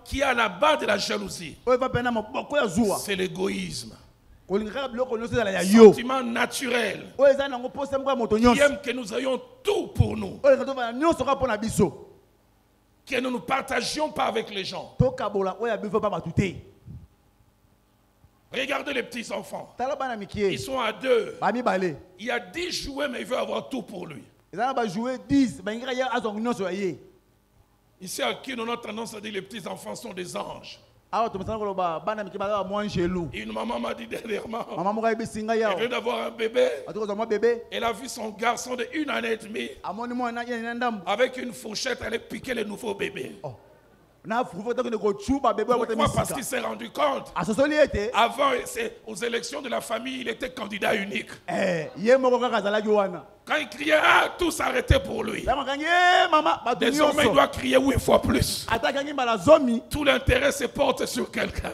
qui est à la base de la jalousie, c'est l'égoïsme. Sentiment naturel qui aime que nous ayons tout pour nous, que nous ne partagions pas avec les gens. Regardez les petits enfants, ils sont à 2. Il y a 10 jouets mais il veut avoir tout pour lui. Ici à qui on a tendance à dire les petits enfants sont des anges. Une maman m'a dit dernièrement, elle vient d'avoir un bébé. Elle a vu son garçon de 1 année et demie avec une fourchette, elle a piqué le nouveau bébé. Pourquoi? Parce qu'il s'est rendu compte. Avant, aux élections de la famille, il était candidat unique. Quand il criait, tout s'arrêtait pour lui. Désormais, il doit crier 8 fois plus. Tout l'intérêt se porte sur quelqu'un. Et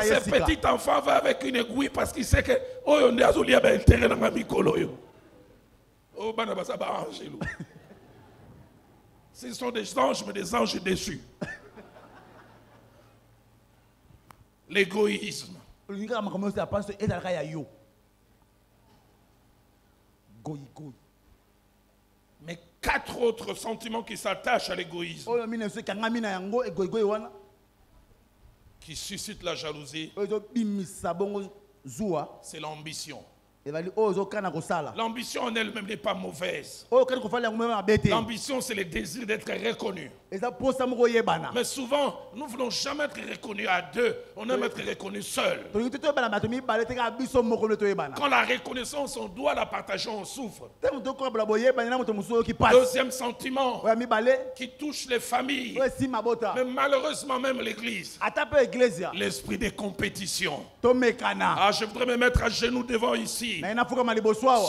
ce petit enfant va avec une aiguille parce qu'il sait que on est à intérêt dans ma micolo. Oh, ce sont des anges, mais des anges déçus. L'égoïsme. Mais 4 autres sentiments qui s'attachent à l'égoïsme, qui suscitent la jalousie, c'est l'ambition. L'ambition en elle-même n'est pas mauvaise. L'ambition, c'est le désir d'être reconnu. Mais souvent, nous ne voulons jamais être reconnus à 2. On aime être reconnu seul. Quand la reconnaissance, on doit la partager, on souffre. Deuxième sentiment qui touche les familles, mais malheureusement même l'Église, l'esprit de compétition. Je voudrais me mettre à genoux devant ici.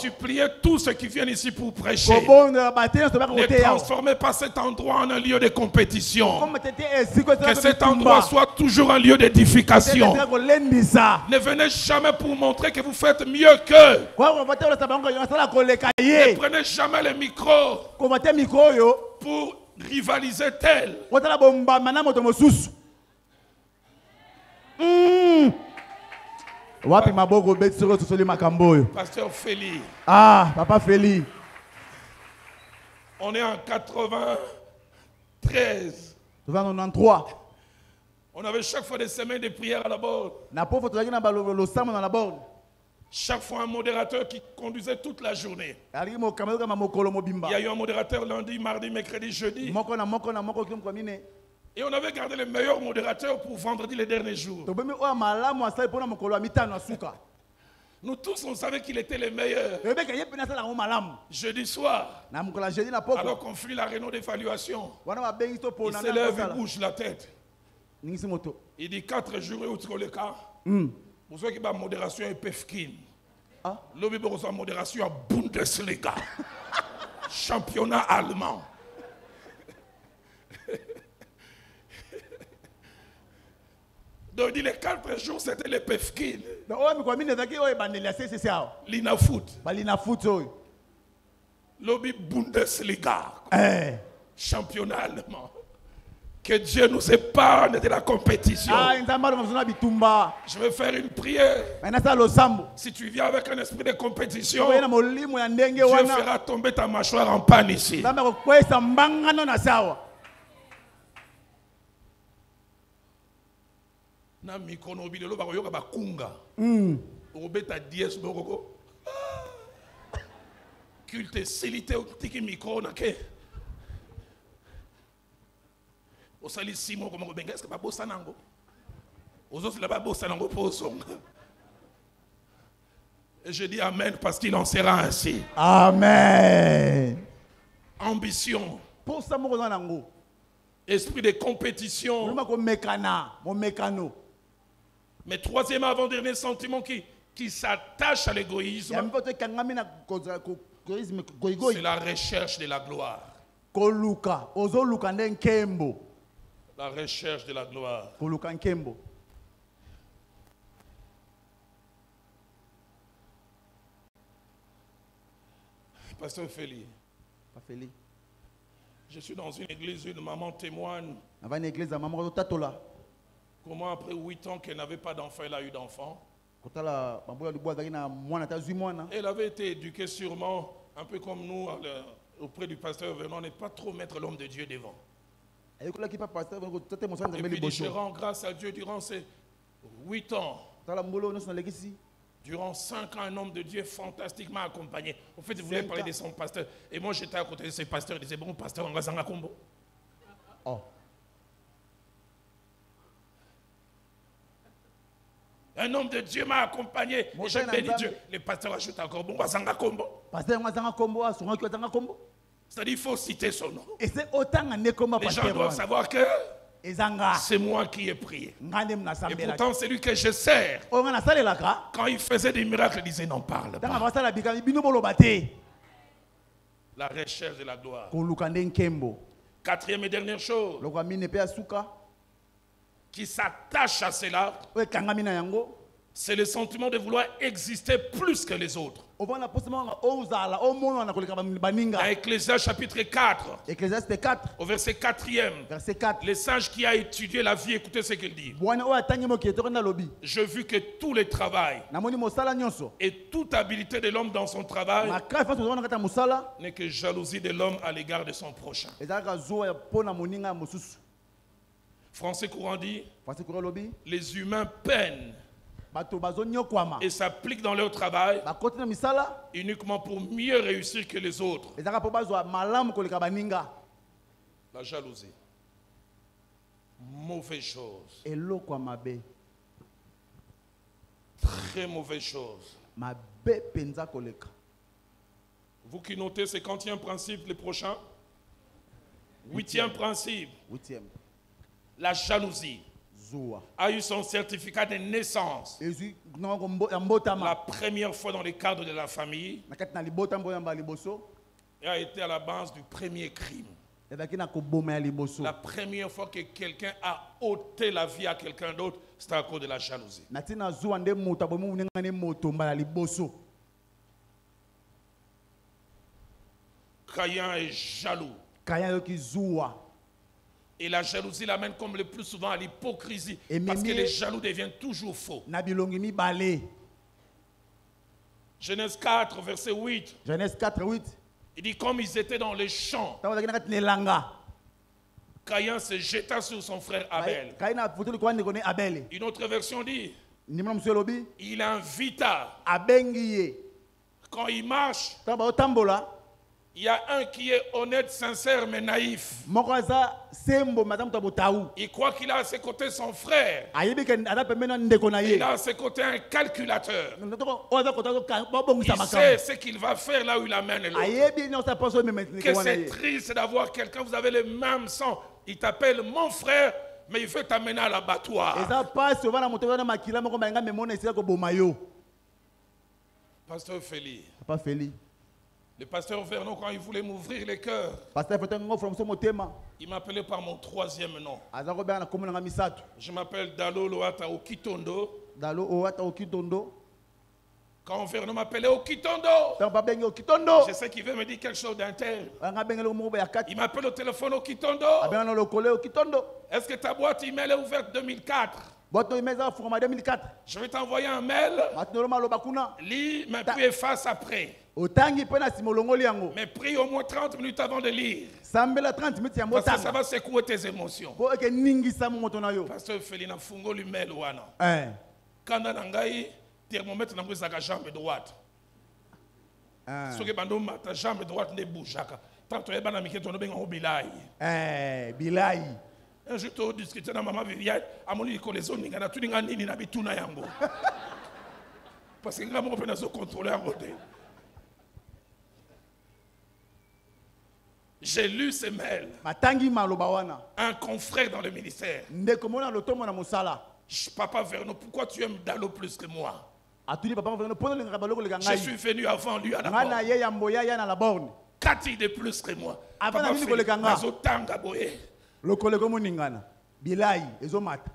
Supplier tous ceux qui viennent ici pour prêcher. Ne transformez pas cet endroit en un lieu de compétition. Que cet endroit soit toujours un lieu d'édification. Ne venez jamais pour montrer que vous faites mieux qu'eux. Ne prenez jamais le micro pour rivaliser tel. Wapi maboko beti soko tosoli makambo. Pasteur Feli. Ah, papa Feli. On est en 93. 93. On avait chaque fois des semaines de prière à la borne. Chaque fois un modérateur qui conduisait toute la journée. Il y a eu un modérateur lundi, mardi, mercredi, jeudi. Et on avait gardé le meilleur modérateur pour vendredi, les derniers jours. Nous tous, on savait qu'il était le meilleur. Jeudi soir, alors qu'on fait la réunion d'évaluation, il se lève, il bouge la tête. Il dit 4 jours et autres le cas. Pour ceux qui ont la modération et Pefkin. L'objet de la modération à Bundesliga. Championnat allemand. Donc il dit les 4 jours c'était le Pefkin. L'Inafoot. L'objet Bundesliga. Championnat allemand. Que Dieu nous épargne de la compétition. Je vais faire une prière. Si tu viens avec un esprit de compétition, Dieu fera tomber ta mâchoire en panne ici. Na mikono bilelo ba yoka ba kunga. Obeta dies boroko. Culte silité tiki micro na ke. Osali simo comme benga est-ce que ba bossa nango? Ozosi la ba bossa nango posong. Et je dis amen parce qu'il en sera ainsi. Amen. Ambition. Pour ça mo nango. Esprit de compétition. Mais troisième avant-dernier sentiment qui s'attache à l'égoïsme, c'est la recherche de la gloire. La recherche de la gloire. Pasteur Feli. Je suis dans une église, une maman témoigne. Comment après 8 ans qu'elle n'avait pas d'enfant, elle a eu d'enfant. Elle avait été éduquée sûrement, un peu comme nous, auprès du pasteur Vernon, n'est pas trop mettre l'homme de Dieu devant. Et puis je rends grâce à Dieu durant ces 8 ans. Durant 5 ans, un homme de Dieu fantastiquement accompagné. En fait, il voulait parler de son pasteur. Et moi, j'étais à côté de ce pasteur. Il disait, bon, pasteur, on va s'en combo. Oh. Un homme de Dieu m'a accompagné. Et j'ai béni Dieu. Le pasteur ajoute encore, bon, on va s'en combo. C'est-à-dire, il faut citer son nom. Les gens doivent savoir que c'est moi qui ai prié. Et pourtant, c'est lui que je sers. Quand il faisait des miracles, il disait n'en parle pas. La recherche de la gloire. Quatrième et dernière chose qui s'attache à cela, c'est le sentiment de vouloir exister plus que les autres. Dans Ecclésiaste chapitre 4, au verset 4e, le sage qui a étudié la vie, écoutez ce qu'il dit. Je vis que tout le travail et toute habileté de l'homme dans son travail n'est que jalousie de l'homme à l'égard de son prochain. Français courant dit, les humains peinent et s'appliquent dans leur travail uniquement pour mieux réussir que les autres. La jalousie. Mauvaise chose. Très mauvaise chose. Vous qui notez, c'est quantième principe, le prochain? 8e principe. La jalousie a eu son certificat de naissance la première fois dans le cadre de la famille et a été à la base du premier crime. La première fois que quelqu'un a ôté la vie à quelqu'un d'autre, c'était à cause de la jalousie. Caïn est jaloux. Et la jalousie l'amène comme le plus souvent à l'hypocrisie. Parce que les jaloux deviennent toujours faux. Genèse 4, verset 8. Genèse 4, 8. Il dit comme ils étaient dans les champs, Caïn se jeta sur son frère Abel. Une autre version dit, il invita. Quand il marche, il y a un qui est honnête, sincère, mais naïf. Il croit qu'il a à ses côtés son frère. Il a à ses côtés un calculateur. Il sait ce qu'il va faire là où il amène l'autre. Que c'est triste d'avoir quelqu'un, vous avez le même sang. Il t'appelle mon frère, mais il veut t'amener à l'abattoir. Pasteur Félix. Papa Félix. Le pasteur Vernon, quand il voulait m'ouvrir les cœurs, il m'appelait par mon troisième nom. Je m'appelle Dalo Loata Okitondo. Quand Vernon m'appelait Okitondo, je sais qu'il veut me dire quelque chose d'interne. Il m'appelle au téléphone Okitondo. Est-ce que ta boîte email est ouverte 2004? Je vais t'envoyer un mail. Lis, mais puis efface après. Mais prie au moins 30 minutes avant de lire. Parce que ça va secouer tes émotions. Pasteur Félina Fungo lui mail wana. Quand on a thermomètre dans la jambe droite. Ce que ta jambe droite ne bouge pas. Tant que tu es dans le bilai. Bilai. Un jour, tu discutais avec maman Viviane, à mon école, les zones, tu as tout le yango. Parce que nous avons un contrôleur. J'ai lu ces mails. Un confrère dans le ministère. Papa Vernon, pourquoi tu aimes Dalo plus que moi? Je suis venu avant lui à la borne. 4 ans de plus que moi. Papa Vernon, Lokolego muningana bilai ezomata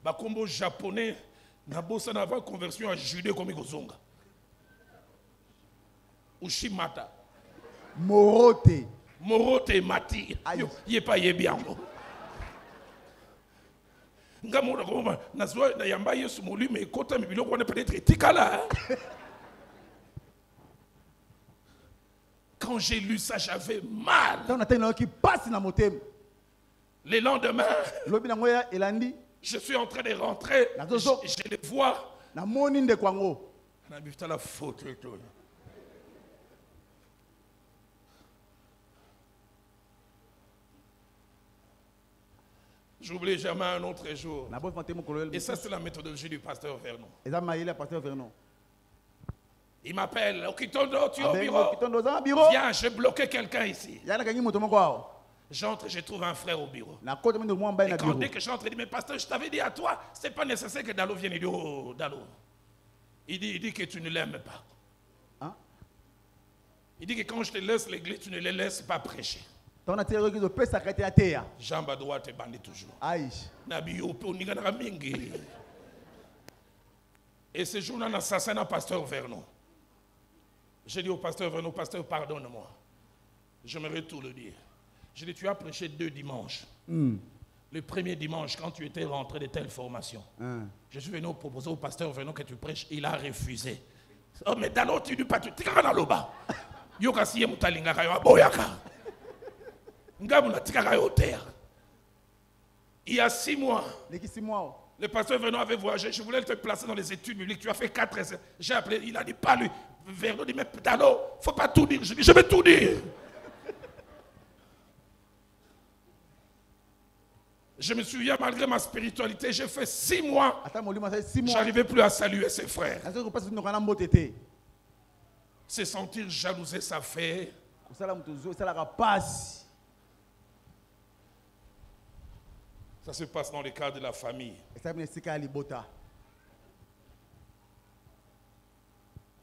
bakombo japonais na bossa na va conversion à jude comme kozonga ushimata morote mati ye pa ye biango ngamoda koma nazwa na yamba yesu molime kota mibiloko na peut-être etikala. Quand j'ai lu ça, j'avais mal. Le lendemain, je suis en train de rentrer. Je les vois. J'oublie jamais un autre jour. Et ça, c'est la méthodologie du pasteur Vernon. Il m'appelle, Okitondo, tu es au bureau? Viens, j'ai bloqué quelqu'un ici. J'entre, je trouve un frère au bureau. Et quand dès que j'entre, il dit, mais pasteur, je t'avais dit à toi, c'est pas nécessaire que Dalo vienne. Il dit, oh, Dalo. Il dit que tu ne l'aimes pas. Hein? Il dit que quand je te laisse l'église, tu ne les laisses pas prêcher. Jambe à droite et bandit toujours. Et ce jour-là, on assassiné un pasteur Vernon. J'ai dit au pasteur Vernon, pasteur, pardonne-moi. J'aimerais tout le dire. J'ai dit, tu as prêché 2 dimanches. Le premier dimanche, quand tu étais rentré de telle formation, je suis venu proposer au pasteur Vernon que tu prêches. Il a refusé. Oh, mais dans l'autre, tu dis pas, tu es dans le bas. Yokasiye mutalinga kayo aboyaka. Ngabuna tikaka yo terre. Il y a 6 mois. Le pasteur Vernon avait voyagé. Je voulais te placer dans les études bibliques. Tu as fait 4 essais. J'ai appelé. Il a dit pas lui. Vernon dit mais Dalo, il ne faut pas tout dire. Je dis je vais tout dire. Je me souviens, malgré ma spiritualité, j'ai fait 6 mois. Je n'arrivais plus à saluer ses frères. Se sentir jalousé, ça fait. Ça se passe dans le cadre de la famille.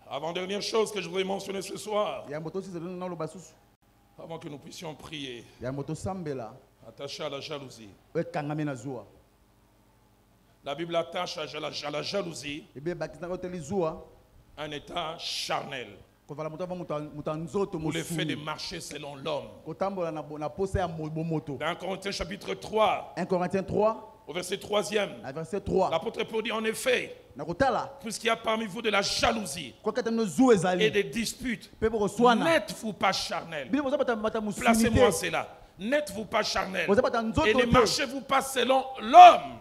Avant-dernière chose que je voudrais mentionner ce soir, avant que nous puissions prier, attaché à la jalousie. La Bible attache à la jalousie un état charnel. ou le fait de marcher selon l'homme. Dans Corinthiens chapitre 3, 1 Corinthiens 3, au verset 3e, l'apôtre Paul dit en effet, puisqu'il y a parmi vous de la jalousie et des disputes, n'êtes-vous pas charnel? Placez-moi cela. N'êtes-vous pas charnel et ne marchez-vous pas selon l'homme?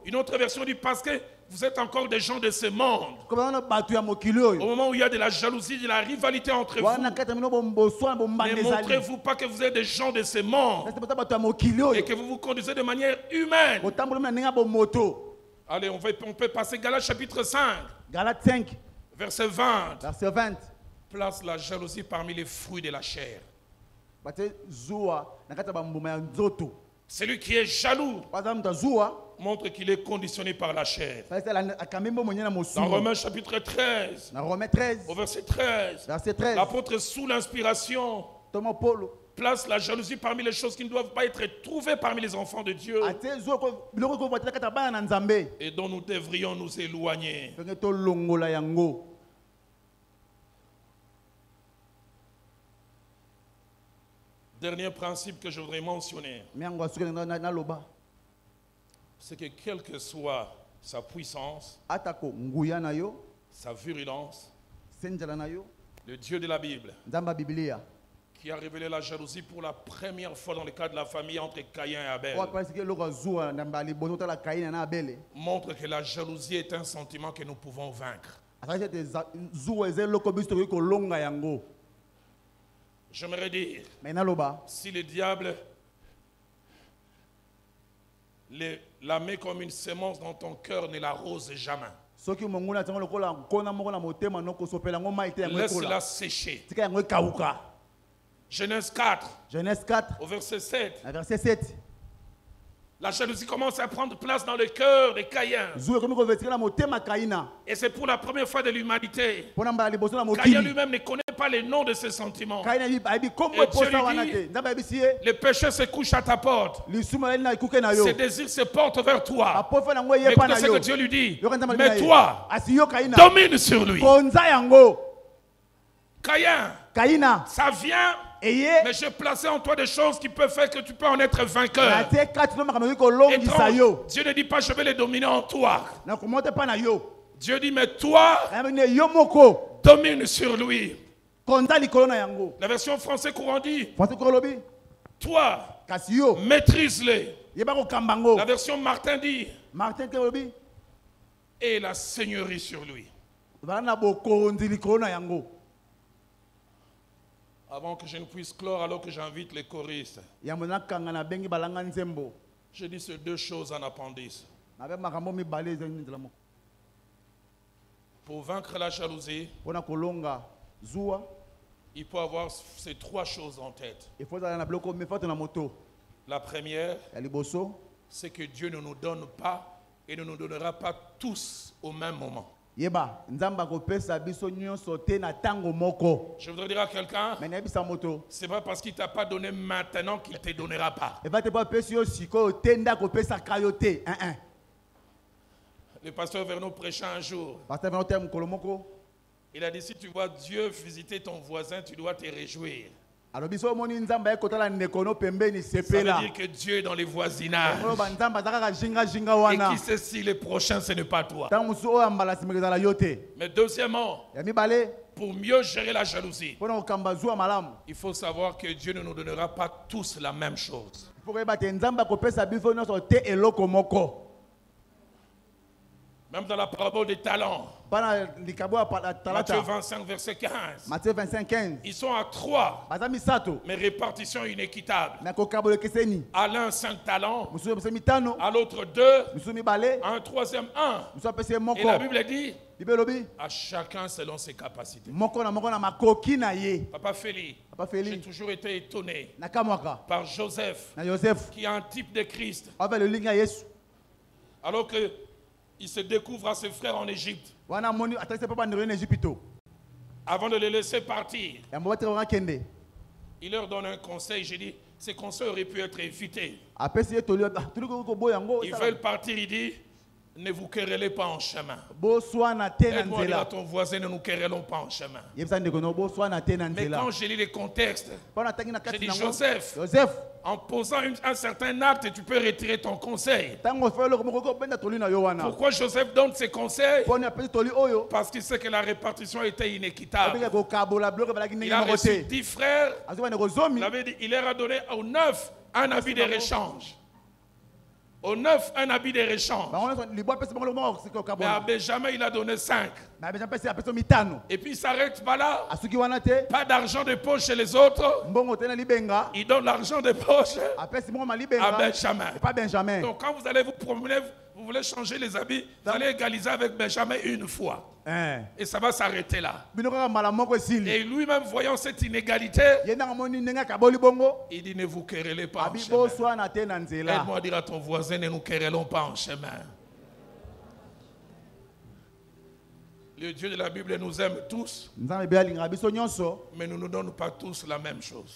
Une autre version dit parce que vous êtes encore des gens de ce monde. Au moment où il y a de la jalousie, de la rivalité entre vous, ne montrez-vous pas que vous êtes des gens de ce monde et que vous vous conduisez de manière humaine. Allez, on peut passer Galates chapitre 5. Galates 5. Verset 20. Verset 20. Place la jalousie parmi les fruits de la chair. Celui qui est jaloux montre qu'il est conditionné par la chair. Dans Romains chapitre 13, au verset 13, l'apôtre sous l'inspiration place la jalousie parmi les choses qui ne doivent pas être trouvées parmi les enfants de Dieu et dont nous devrions nous éloigner. Dernier principe que je voudrais mentionner, c'est que quelle que soit sa puissance, sa virulence, le Dieu de la Bible, qui a révélé la jalousie pour la première fois dans le cas de la famille entre Caïn et Abel, montre que la jalousie est un sentiment que nous pouvons vaincre. J'aimerais dire, si le diable la met comme une sémence dans ton cœur, ne l'arrose jamais. Laisse-la sécher. Genèse 4, au verset 7. La jalousie commence à prendre place dans le cœur de Caïn. Et c'est pour la première fois de l'humanité. Caïn lui-même ne connaît pas les noms de ses sentiments. Et Dieu lui dit, le péché se couche à ta porte. Ses désirs se portent vers toi. Mais écoutez ce que Dieu lui dit. Mais toi, domine sur lui. Caïn, ça vient. Mais j'ai placé en toi des choses qui peuvent faire que tu peux en être vainqueur. Dieu ne dit pas je vais les dominer en toi. Dieu dit mais toi, domine sur lui. La version française courant dit toi, maîtrise-les. La version Martin dit et la seigneurie sur lui. Avant que je ne puisse clore, alors que j'invite les choristes, je dis ces deux choses en appendice. Pour vaincre la jalousie, il faut avoir ces trois choses en tête. La première, c'est que Dieu ne nous donne pas et ne nous donnera pas tous au même moment. Je voudrais dire à quelqu'un, c'est pas parce qu'il ne t'a pas donné maintenant qu'il ne te donnera pas. Le pasteur Vernon prêchait un jour. Il a dit, si tu vois Dieu visiter ton voisin, tu dois te réjouir. Ça veut dire que Dieu est dans les voisinages. Et qui sait si le prochain ce n'est pas toi. Mais deuxièmement, pour mieux gérer la jalousie, il faut savoir que Dieu ne nous donnera pas tous la même chose. Même dans la parabole des talents, Matthieu 25, verset 15. Ils sont à 3, mais répartition inéquitable. À l'un 5 talents, à l'autre 2, à un troisième 1. Et la Bible dit à chacun selon ses capacités. Papa Félix, j'ai toujours été étonné par Joseph, qui est un type de Christ. Alors que il se découvre à ses frères en Égypte. Avant de les laisser partir, il leur donne un conseil. J'ai dit, ces conseils auraient pu être évités. Ils veulent partir, il dit, Ne vous querellez pas en chemin. Aide-moi à dire à ton voisin, ne nous querellons pas en chemin. Mais quand j'ai lu les contextes, j'ai dit Joseph, en posant un certain acte, tu peux retirer ton conseil. Pourquoi Joseph donne ses conseils? Parce qu'il sait que la répartition était inéquitable. Il a reçu 10 frères. Il leur a donné aux 9 un habit de réchange. Au 9, un habit de réchange. Mais à Benjamin, il a donné 5. Et puis il s'arrête pas là. Pas d'argent de poche chez les autres. Il donne l'argent de poche à Benjamin. Donc quand vous allez vous promener, vous voulez changer les habits, vous allez égaliser avec Benjamin une fois. Et ça va s'arrêter là. Et lui-même, voyant cette inégalité, il dit ne vous querellez pas en chemin. Aide-moi à dire à ton voisin, ne nous querellons pas en chemin. Le Dieu de la Bible nous aime tous, mais ne nous donne pas tous la même chose.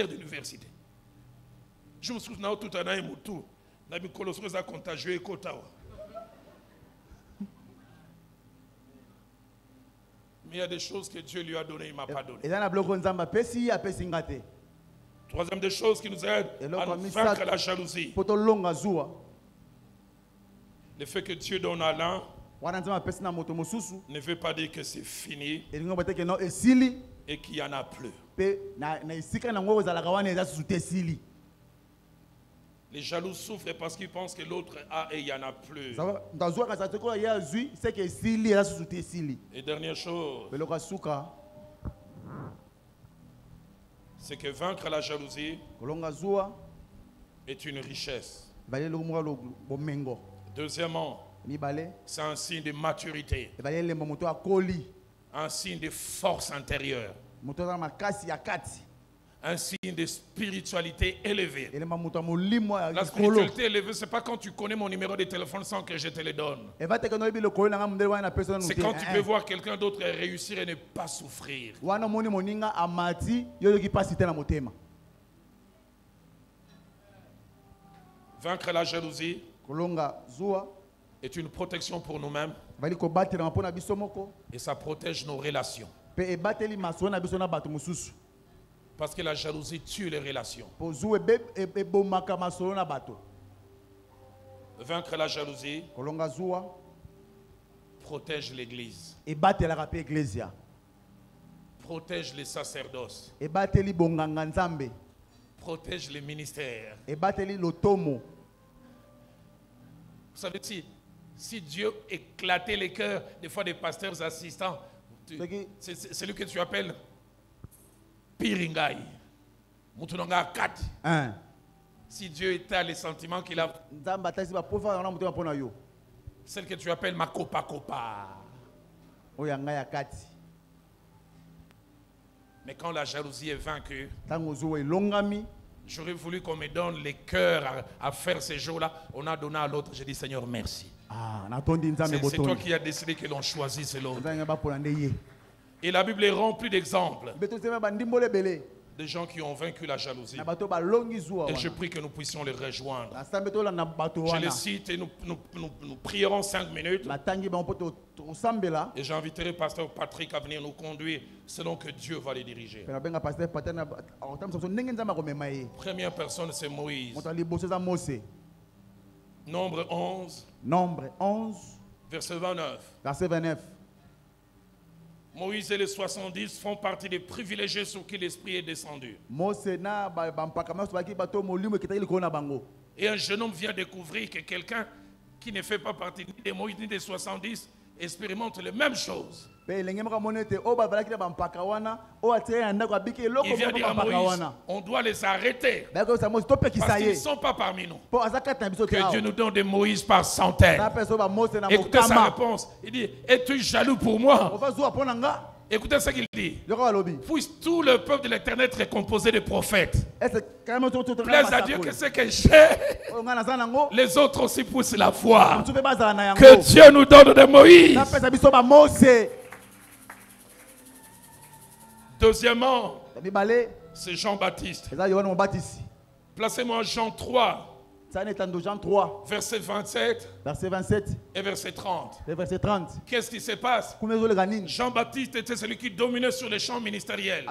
D'université. Je me souviens tout un an tout. Mais il y a des choses que Dieu lui a données, il ne m'a pas donné. Troisième des choses qui nous aide à vaincre la jalousie. Le fait que Dieu donne à l'un ne veut pas dire que c'est fini et qu'il n'y en a plus. Les jaloux souffrent parce qu'ils pensent que l'autre a et il n'y en a plus. Et dernière chose, c'est que vaincre la jalousie est une richesse. Deuxièmement, c'est un signe de maturité, un signe de force intérieure, un signe de spiritualité élevée. La spiritualité élevée, ce n'est pas quand tu connais mon numéro de téléphone sans que je te le donne. C'est quand tu peux voir quelqu'un d'autre réussir et ne pas souffrir. Vaincre la jalousie est une protection pour nous-mêmes et ça protège nos relations. Parce que la jalousie tue les relations. Vaincre la jalousie protège l'Église. Protège les sacerdoces. Protège les ministères. Vous savez, si Dieu éclatait les cœurs des fois des pasteurs assistants, c'est celui que tu appelles Piringai. Si Dieu était les sentiments qu'il a, celle que tu appelles ma copa. Mais quand la jalousie est vaincue, j'aurais voulu qu'on me donne les cœurs à faire ces jours-là. On a donné à l'autre. J'ai dit Seigneur, merci. C'est toi qui as décidé que l'on choisisse l'autre. Et la Bible est remplie d'exemples de gens qui ont vaincu la jalousie. Et je prie que nous puissions les rejoindre. Je les cite et nous prierons 5 minutes. Et j'inviterai Pasteur Patrick à venir nous conduire selon que Dieu va les diriger. Première personne, c'est Moïse. Nombre 11. Verset 29. Moïse et les 70 font partie des privilégiés sur qui l'Esprit est descendu. Et un jeune homme vient découvrir que quelqu'un qui ne fait pas partie ni de Moïse ni des 70 expérimente les mêmes choses. Il vient dire à Moïse, on doit les arrêter parce qu'ils ne sont pas parmi nous. Que Dieu nous donne de Moïse par centaines. Écoutez sa réponse. Il dit, es-tu jaloux pour moi? Écoutez ce qu'il dit. Puisse tout le peuple de l'Éternel être composé de prophètes. Plaise à Dieu que ce que j'ai, les autres aussi poussent la foi. Que Dieu nous donne de Moïse. Deuxièmement, C'est Jean-Baptiste. C'est ça, Yohana Mubatizi. Placez-moi Jean 3. Ça n'est dans Jean 3. Verset 27. Verset 27. Et verset 30. Et verset 30. Qu'est-ce qui se passe? Jean-Baptiste était celui qui dominait sur les champs ministériels.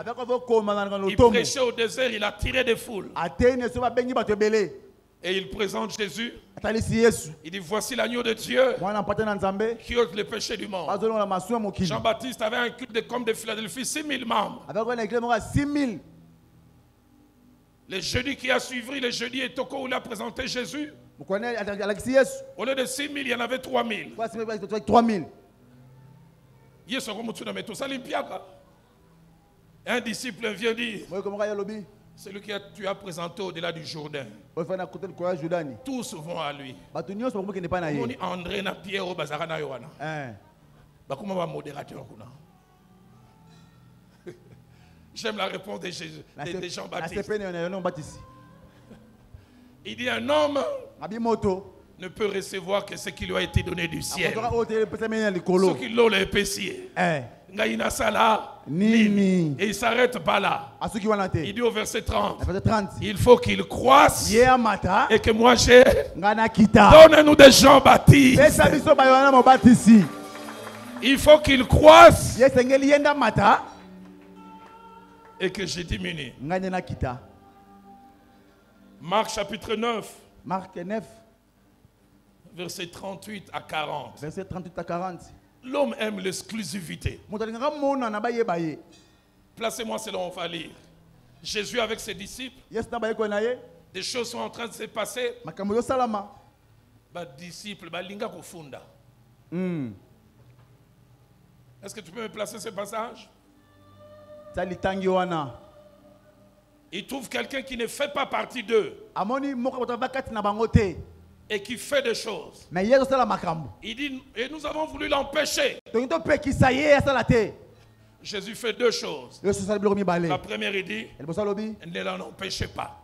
Il prêchait au désert, il attirait des foules. Et il présente Jésus. Il dit, voici l'agneau de Dieu qui ôte le péché du monde. Jean-Baptiste avait un culte comme de Philadelphie, 6000 membres. Le jeudi qui a suivi, le jeudi et Toko où il a présenté Jésus. Au lieu de 6000, il y en avait 3000. Un disciple vient dire, celui que tu as présenté au-delà du Jourdain, tous vont à lui. André na Pierre au bazar na Yohana. J'aime la réponse de Jean-Baptiste. Il dit un homme ne peut recevoir que ce qui lui a été donné du ciel. Ce qui l'a épaissé. Et il s'arrête pas là. Il dit au verset 30, il faut qu'il croisse et que moi j'ai. Donne-nous des Jean-Baptiste. Il faut qu'il croisse et que je diminue. Marc chapitre 9. Marc 9. Verset 38 à 40. Verset 38 à 40. L'homme aime l'exclusivité. Placez-moi selon on va lire. Jésus avec ses disciples. Des choses sont en train de se passer. Disciples, linga kufunda. Est-ce que tu peux me placer ce passage? Il trouve quelqu'un qui ne fait pas partie d'eux et qui fait des choses. Il dit, et nous avons voulu l'empêcher. Jésus fait deux choses. La première, il dit, ne l'en empêchez pas.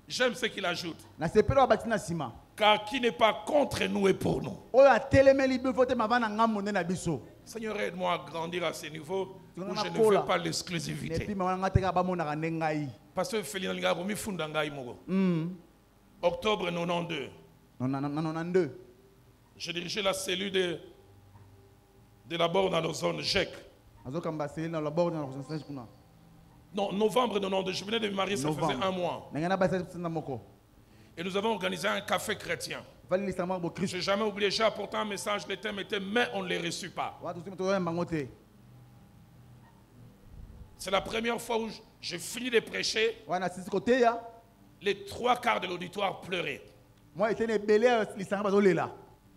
J'aime ce qu'il ajoute. Car qui n'est pas contre nous et pour nous. Seigneur, aide-moi à grandir à ce niveau où je ne veux pas l'exclusivité. Parce que Octobre 92. J'ai dirigé la cellule de la borne à l'ozone, GEC. Non, novembre 92, je venais de me marier, ça faisait un mois. Et nous avons organisé un café chrétien. Je n'ai jamais oublié, j'ai apporté un message, le thème était « Mais on ne les reçut pas ». C'est la première fois où j'ai fini de prêcher. Les trois quarts de l'auditoire pleuraient.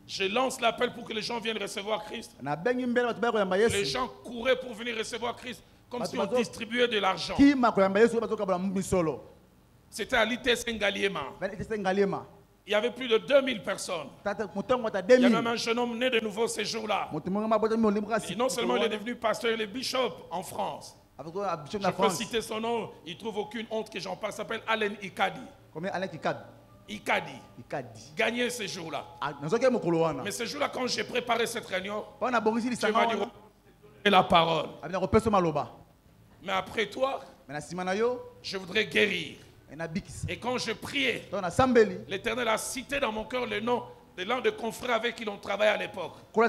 Je lance l'appel pour que les gens viennent recevoir Christ. Les gens couraient pour venir recevoir Christ comme si on distribuait de l'argent. C'était à l'ITS Ngaliema. Il y avait plus de 2000 personnes. Il y a même un jeune homme né de nouveau ces jours-là. Et non seulement il est devenu pasteur, il est bishop en France. Je peux citer son nom, il ne trouve aucune honte que j'en parle. Il s'appelle Alain Ikadi. Combien Alain Ikadi. Gagné ce jour-là. Mais ce jour-là, quand j'ai préparé cette réunion, tu m'as dit la parole. Mais après toi, je voudrais guérir. Et quand je priais, l'Éternel a cité dans mon cœur le nom de l'un des confrères avec qui l'on travaillait à l'époque. On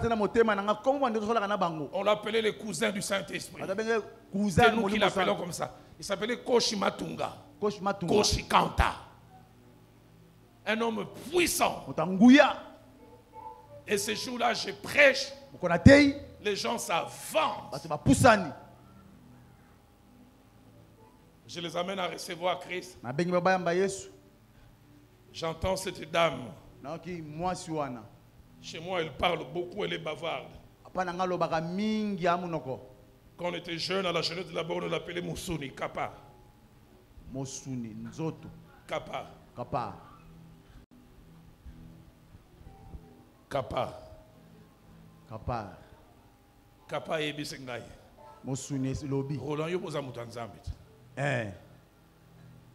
l'appelait le cousin du Saint-Esprit. C'est nous qui l'appelons comme ça. Il s'appelait Koshi Matunga. Koshi Kanta. Un homme puissant. Et ce jour-là, je prêche. Les gens s'avancent. Je les amène à recevoir Christ. J'entends cette dame. Chez moi, elle parle beaucoup, elle est bavarde. Quand on était jeune, à la jeunesse de la borne, on l'appelait Mousouni, Kappa. Mousouni, Nzoto. Kappa. Kappa. Kappa. Kappa. Kappa et Bisengai. Mousouni, Lobi. Roland, yo posa mutanzambit.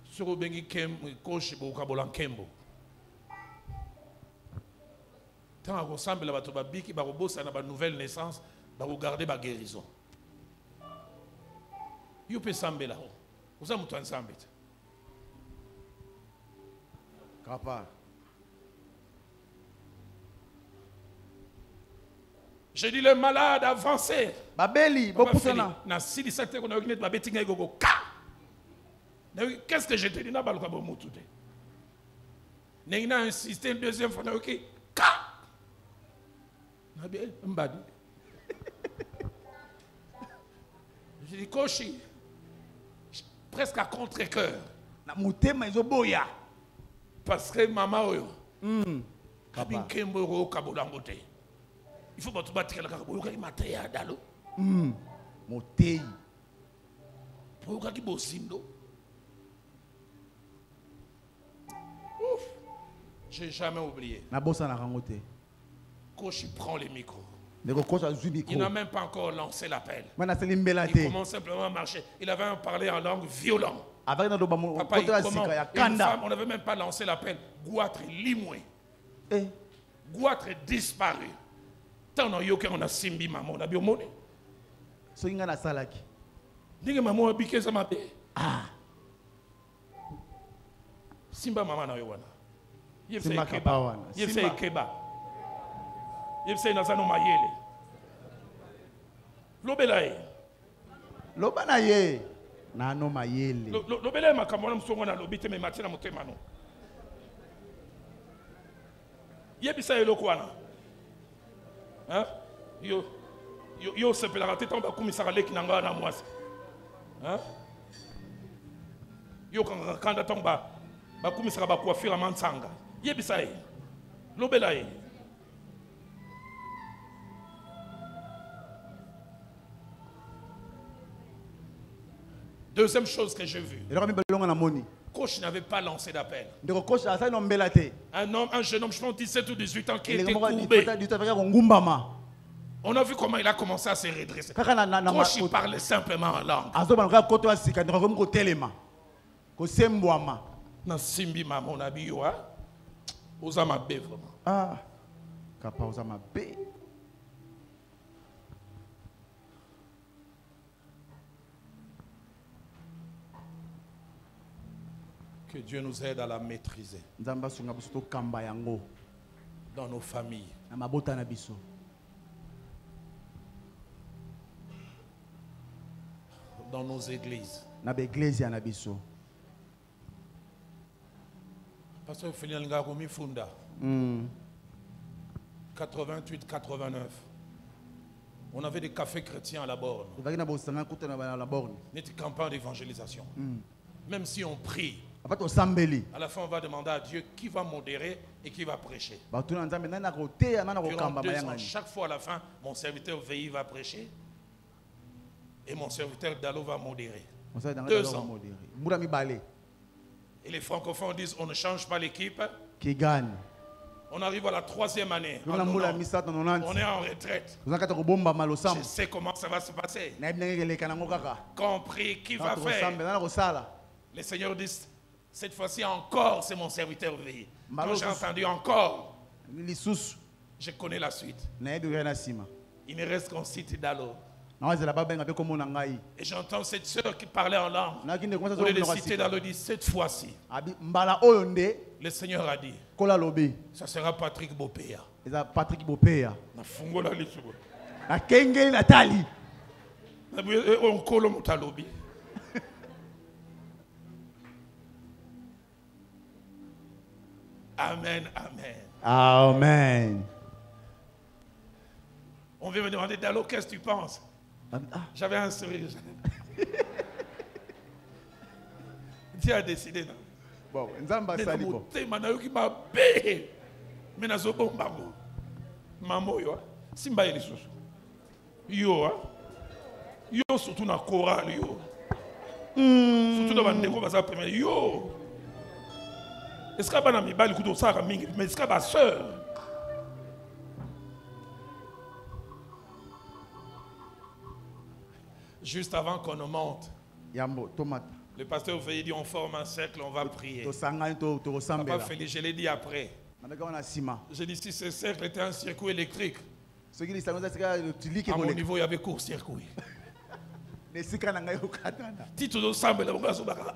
Sur le bengi kem, koshi bo kabolan kembo. Tant qu'on semble la biki barobosa na ba nouvelle naissance, ba regarder ba guérison. Yo pe sambela. Oza mutu ansambe. Papa. J'ai dit les malades avancés. Babeli, bopusana. Na sili sakte ko na yokinet babetinga igoko ka. Qu'est-ce que je te dis na baluka bo mutu te. N'ayina insisté une deuxième fois na yoki ka. Na bien mbadi. Je dis Koshi presque à contre-cœur. Na mutema izoboya. Parce que maman oyo. Kabin kembo ro kabolangote. Il faut que tu battes quelqu'un qui m'a taillé à Dalo. Motei. Pourquoi qui bosindo? J'ai jamais oublié. Na bossa na rangote. Koshi prend le micro. Il n'a même pas encore lancé l'appel. Il commence simplement à marcher. Il avait parlé en langue violente. Papa, on n'avait même pas lancé l'appel. Gouatre limoué. Gouatre disparu. Tant on a simbi maman, on a biomone. So inga na salaki. Dingue maman a biqué ça m'a Ah. Simba maman na yowana. Simba kabawana. Yefse keba. Yefse na sano mayele. Lobelaye. Lobana ye. Na no mayele. Lobelaye makamona msongo na lobite me matina motema no. Yebisa eloko wana. Hein? Yo se pela tete on ba kumisaka leki nanga na mwasi. Hein? Yo kanda tomba ba kumisaka ba kuafira mansanga. Yebisa e. Lobela e. Deuxième chose que j'ai vue. Coach n'avait pas lancé d'appel. Un jeune homme, je pense 17 ou 18 ans, qui était courbé. On a vu comment il a commencé à se redresser. Coach, il parlait simplement en langue. Na simbi maman na biyo a. Oza ma bé vraiment. Ah. Kapa oza ma bé. Que Dieu nous aide à la maîtriser. Dans nos familles. Dans nos églises. Pasteur Félix Ngaroumi Funda. 88-89. On avait des cafés chrétiens à la borne. Notre campagne d'évangélisation. Même si on prie, à la fin on va demander à Dieu qui va modérer et qui va prêcher. Durant 2 ans, chaque fois à la fin, mon serviteur Veille va prêcher et mon serviteur Dalo va modérer. 2 ans. Et les francophones disent on ne change pas l'équipe qui gagne. On arrive à la 3e année. On est en retraite. Je sais comment ça va se passer. Quand on prie, qui va faire? Les seigneurs disent, cette fois-ci encore, c'est mon serviteur veillé. Quand j'ai entendu encore, je connais la suite. Il ne reste qu'un site d'Allo. Et j'entends cette soeur qui parlait en langue. Au lieu de citer d'Allo, dit cette fois-ci. Le Seigneur a dit, ça sera Patrick Bopéa. Patrick Bopéa. Amen, amen. Amen. On vient me demander, Dalo, qu'est-ce que tu penses? J'avais un sourire. Dieu a décidé. Bon, Nzamba sali bon. Mais na zo bombango. Mamo yo. Simba eli susu. Yo yo surtout na chorale yo. Surtout dans bandeko baza premier yo. Est-ce que bana mibali kuto saka mingi mais est-ce que ba sœur? Juste avant qu'on ne monte. Yambo tomate. Le pasteur Veillé dit on forme un cercle, on va prier. Papa Félix, je l'ai dit après. J'ai dit si ce cercle était un circuit électrique, à mon niveau il y avait court-circuit. Tito do sambe la bongazo baka.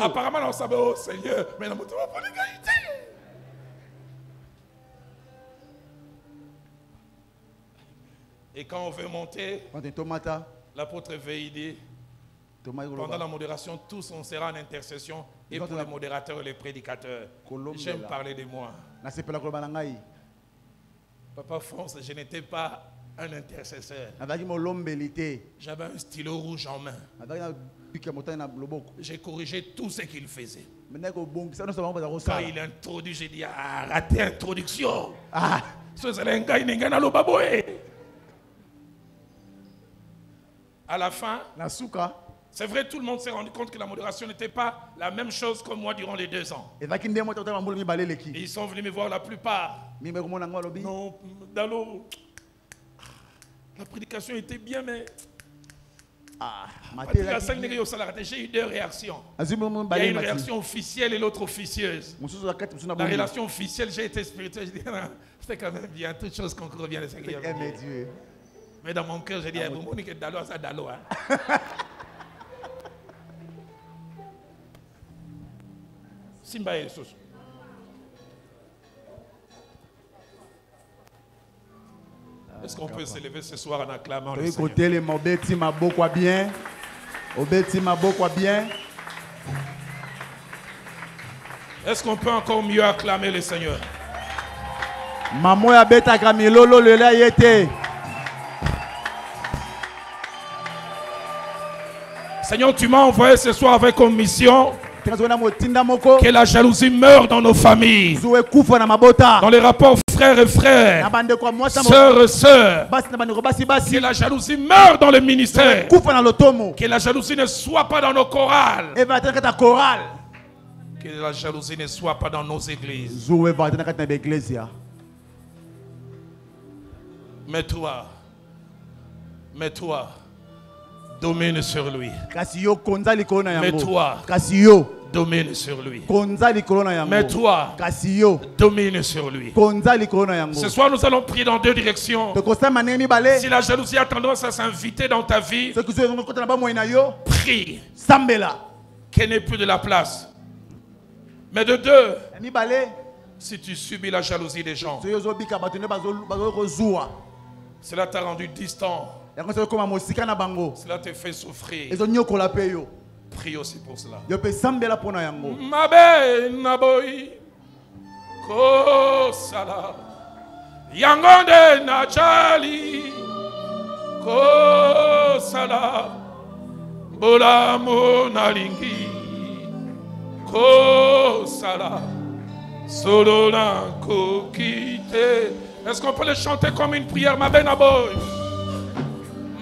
Apparemment on savait oh Seigneur, mais la moto va pas l'égalité. Et quand on veut monter, l'apôtre Veillé, pendant la modération, tous on sera en intercession et pour les modérateurs et les prédicateurs. J'aime parler de moi. Papa France, je n'étais pas un intercesseur. J'avais un stylo rouge en main. J'ai corrigé tout ce qu'il faisait. Quand il introduit, j'ai dit ah, raté introduction. À la fin, c'est vrai, tout le monde s'est rendu compte que la modération n'était pas la même chose que moi durant les 2 ans. Et ils sont venus me voir la plupart. Non, Dalo, la prédication était bien, mais j'ai eu 2 réactions. Il y a une réaction officielle et l'autre officieuse. La relation officielle, j'ai été spirituel. Je dis, c'était quand même bien, toutes choses concourent bien. Mais dans mon cœur, j'ai dit, Dalo, ça Dalo. Simba et Soso. Est-ce qu'on peut s'élever ce soir en acclamant le Seigneur? Est-ce qu'on peut encore mieux acclamer le Seigneur? Seigneur, tu m'as envoyé ce soir avec une mission. Que la jalousie meure dans nos familles, dans les rapports frères et frères, sœurs et sœurs. Que la jalousie meure dans le ministère. Que la jalousie ne soit pas dans nos chorales. Que la jalousie ne soit pas dans nos églises. Mais toi, domine sur lui. Mais toi, domine sur lui. Mais toi, domine sur lui. Ce soir, nous allons prier dans 2 directions. Si la jalousie a tendance à s'inviter dans ta vie, prie qu'elle n'ait plus de la place. Mais de 2, si tu subis la jalousie des gens, cela t'a rendu distant. Cela te fait souffrir. Prie aussi pour cela. Mabe naboy ko sala yangonde nachali ko sala bola monalingi ko sala solo na kokite. Est-ce qu'on peut le chanter comme une prière? Mabe naboy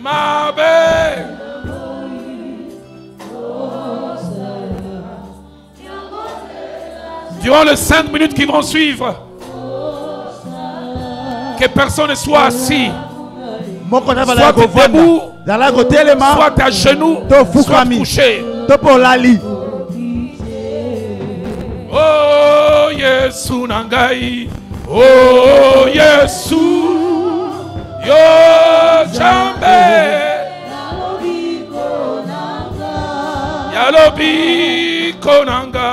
Mabe. Durant les 5 minutes qui vont suivre, que personne ne soit assis, soit debout, soit à genoux, soit couché. Oh Yesu nangai, oh Yesu, yo jambe, yalobi konanga.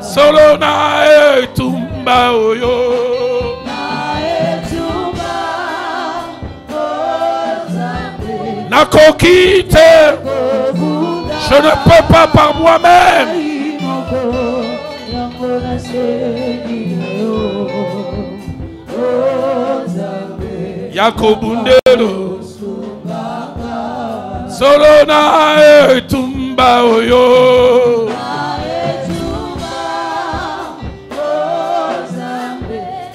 Solo na etumba oyo, na kokite, je ne peux pas par moi-même. Yakobundelo solo na etumba oyo,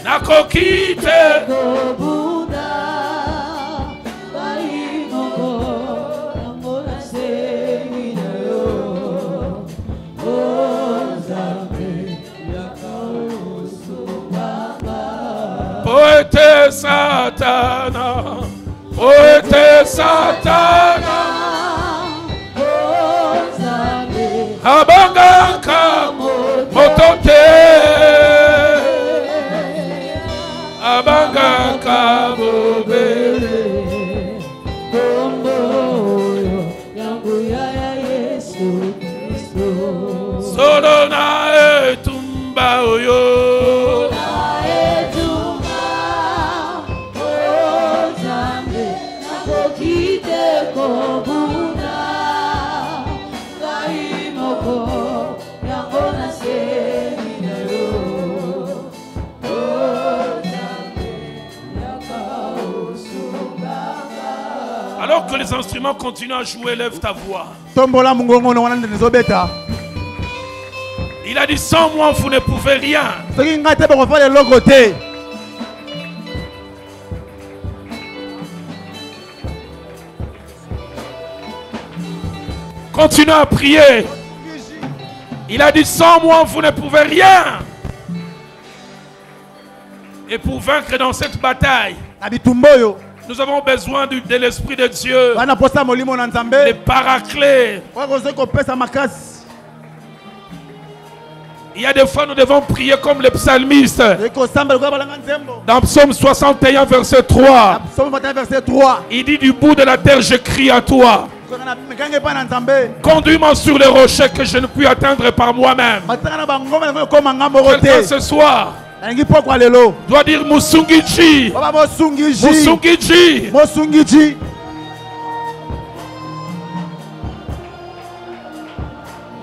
na kokite poete satana, poete satana, abangaka motote abangaka bobele solo na etumba oyo na etumba oyo zambe nakokite kobuna ngai moko yango naseni na yo alors que les instruments continuent à jouer, lève ta voix. Il a dit sans moi vous ne pouvez rien. Continuez à prier. Il a dit sans moi vous ne pouvez rien. Et pour vaincre dans cette bataille, nous avons besoin de l'Esprit de Dieu, les paraclés. Il y a des fois nous devons prier comme les psalmistes. Dans Psaume 61 verset 3, il dit du bout de la terre je crie à toi. Conduis-moi sur les rochers que je ne puis atteindre par moi-même. Quelqu'un ce soir doit dire Musungiji. Musungiji. Musungiji.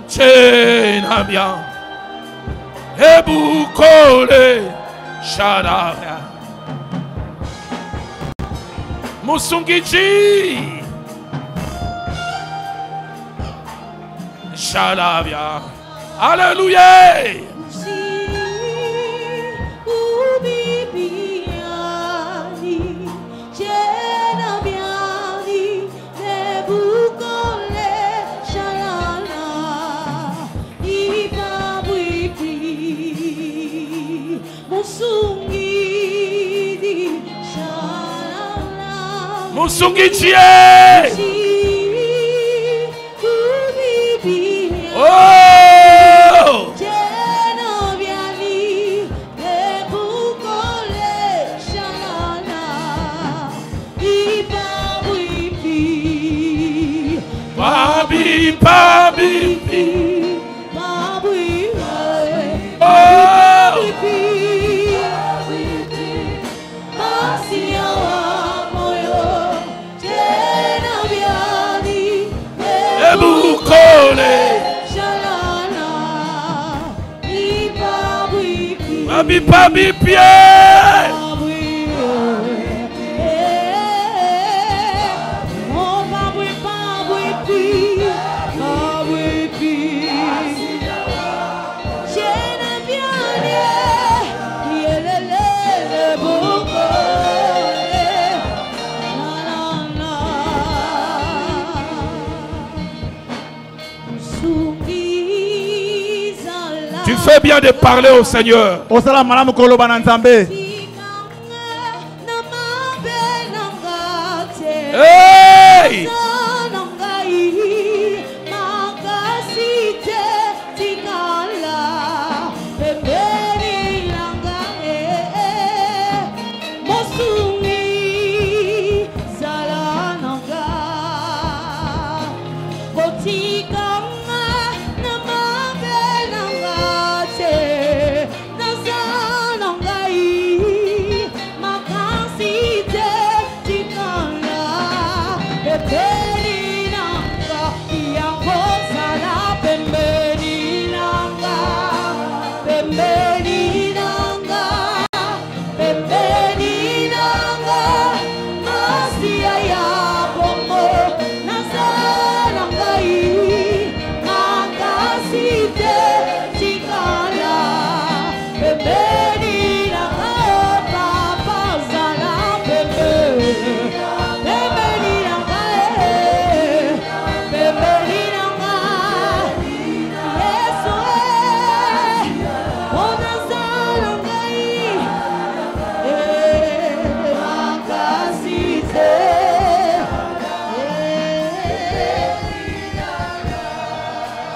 Chenabia. Ebukole. Shadaya. Musungiji. Shadaya. Alléluia. Musungiji. Oh! Babi, babi, babi, oh! Babi, babi, Pierre. Tu fais bien de parler au Seigneur. Hey!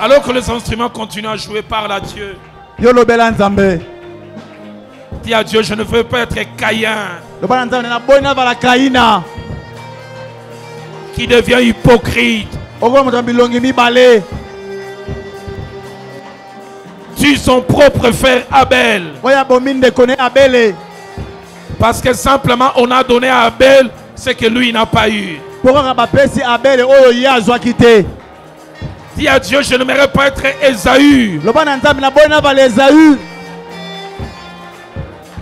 Alors que les instruments continuent à jouer, parle à Dieu. Dis à Dieu, je ne veux pas être Caïn qui devient hypocrite. Tue son propre frère Abel. Parce que simplement on a donné à Abel ce que lui n'a pas eu. Dis à Dieu, je n'aimerais pas être Ésaü,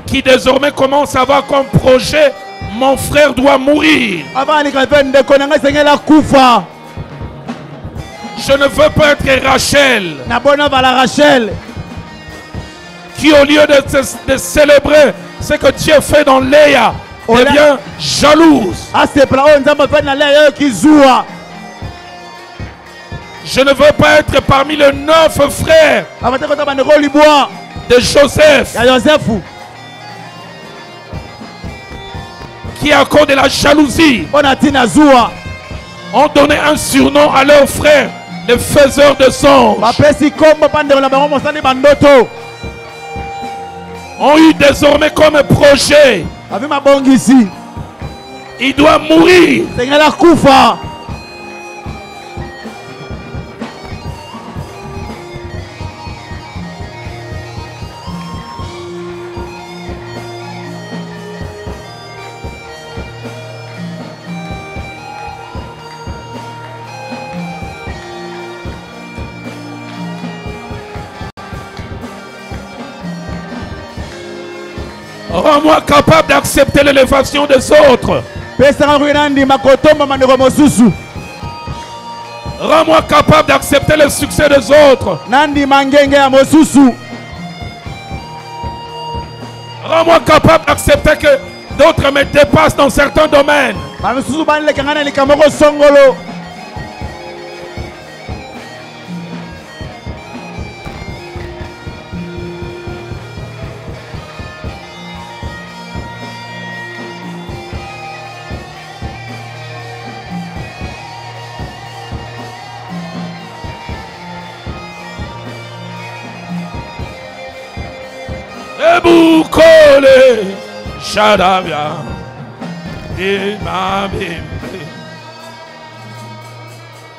qui désormais commence à avoir comme projet, mon frère doit mourir. Je ne veux pas être Rachel, qui au lieu de célébrer ce que Dieu fait dans Léa, devient jalouse. Je ne veux pas être parmi les 9 frères de Joseph, qui à cause de la jalousie ont donné un surnom à leurs frères, les faiseurs de songes. Ont eu désormais comme projet, il doit mourir. Rends-moi capable d'accepter l'élévation des autres. Rends-moi capable d'accepter le succès des autres. Rends-moi capable d'accepter que d'autres me dépassent dans certains domaines. Ebukole Shadabia Imabimpe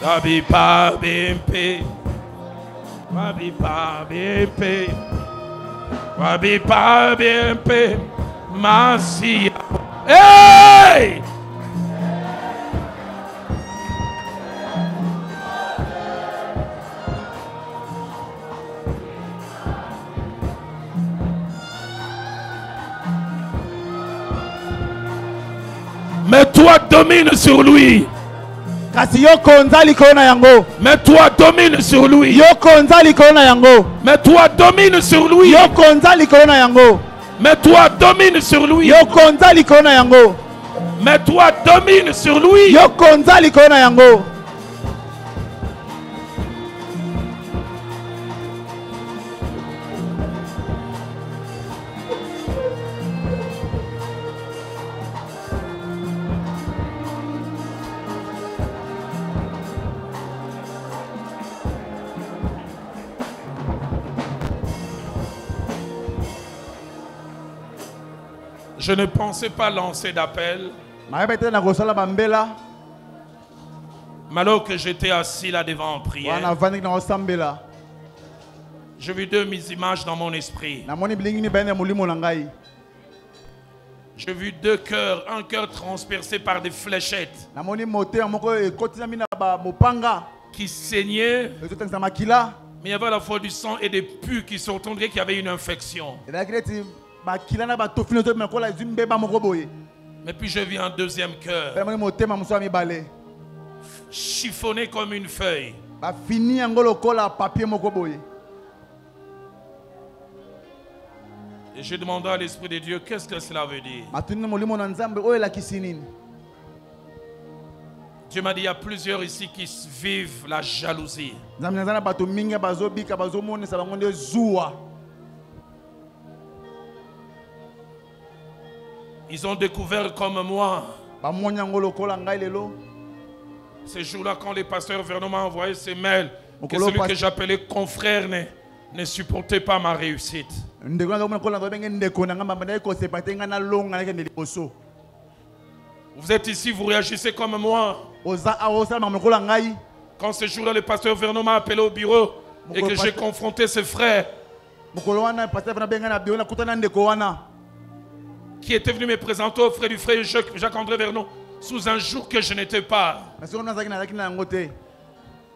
Wabipa Bimpe Wabipa Bimpe Wabipa Bimpe Masia. Hey! Mais toi domine sur lui. Mais toi domine sur lui. Mais toi domine sur lui. Mais toi domine sur lui. Mais toi domine sur lui. Je ne pensais pas lancer d'appel. Mais alors que j'étais assis là devant en prière, j'ai vu deux images dans mon esprit. J'ai vu deux cœurs, un cœur transpercé par des fléchettes qui saignaient. Mais il y avait à la fois du sang et des pus qui sortaient, on dirait qu'il y avait une infection. Mais puis j'ai vu un deuxième cœur chiffonné comme une feuille. Et j'ai demandé à l'Esprit de Dieu, qu'est-ce que cela veut dire? Dieu m'a dit, il y a plusieurs ici qui vivent la jalousie. Ils ont découvert comme moi. Ce jour-là, quand les pasteurs Vernon m'a envoyé ces mails, Que celui que j'appelais confrère ne supportait pas ma réussite. Vous êtes ici, vous réagissez comme moi. Quand ce jour-là, le pasteur Vernon m'a appelé au bureau et que j'ai confronté ses frères qui étaient venus me présenter au frère du frère Jacques-André Vernon sous un jour que je n'étais pas.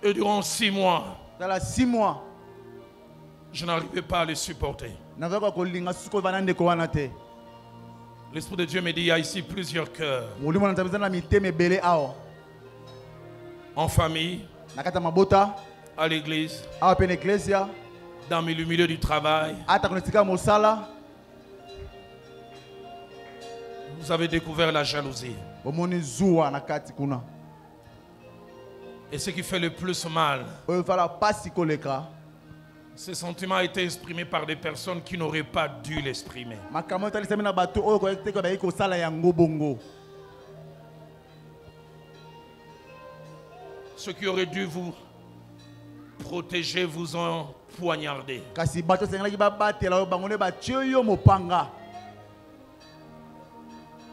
Et durant 6 mois, je n'arrivais pas à les supporter. L'Esprit de Dieu me dit, il y a ici plusieurs cœurs. En famille, à l'église, dans le milieu du travail. Vous avez découvert la jalousie. Et ce qui fait le plus mal, ce sentiment a été exprimé par des personnes qui n'auraient pas dû l'exprimer. Ceux qui auraient dû vous protéger vous ont poignardé.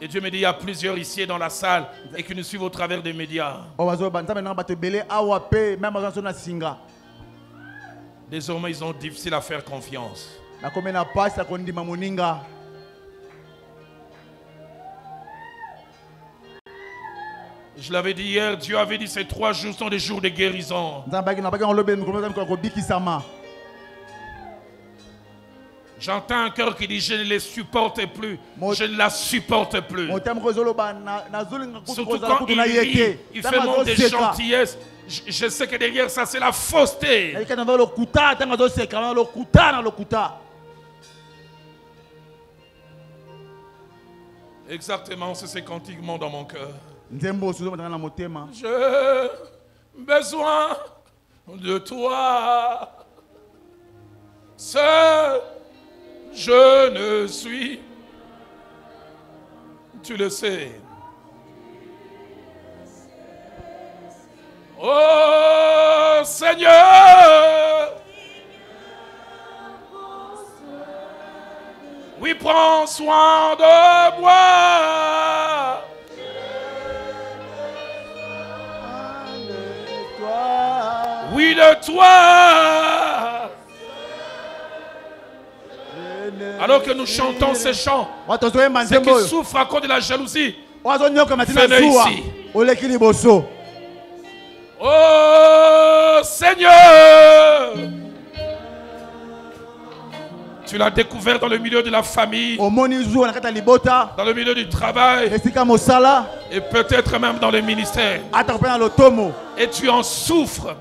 Et Dieu me dit, il y a plusieurs ici dans la salle et qui nous suivent au travers des médias. Désormais, ils ont difficile à faire confiance. Je l'avais dit hier, Dieu avait dit ces 3 jours sont des jours de guérison. J'entends un cœur qui dit je ne les supporte plus. Je ne la supporte plus. Surtout quand il rit, il fait montre de gentillesse. Je sais que derrière ça c'est la fausseté. Exactement, c'est ce cantiquement dans mon cœur. J'ai besoin de toi. Seul je ne suis. Tu le sais. Oh Seigneur. Oui, prends soin de moi. Oui, de toi. Alors que nous chantons ces chants, ceux qui souffrent à cause de la jalousie, venez ici. Oh Seigneur, tu l'as découvert dans le milieu de la famille, dans le milieu du travail, et peut-être même dans le ministère. Et tu en souffres.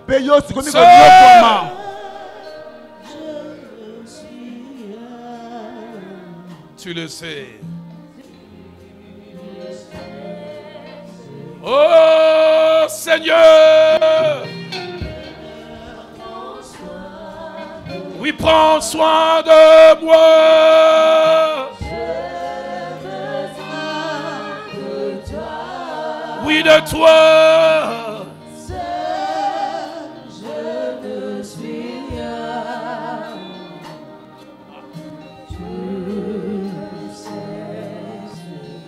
Tu le sais. Oh Seigneur, oui, prends soin de moi. Oui, de toi.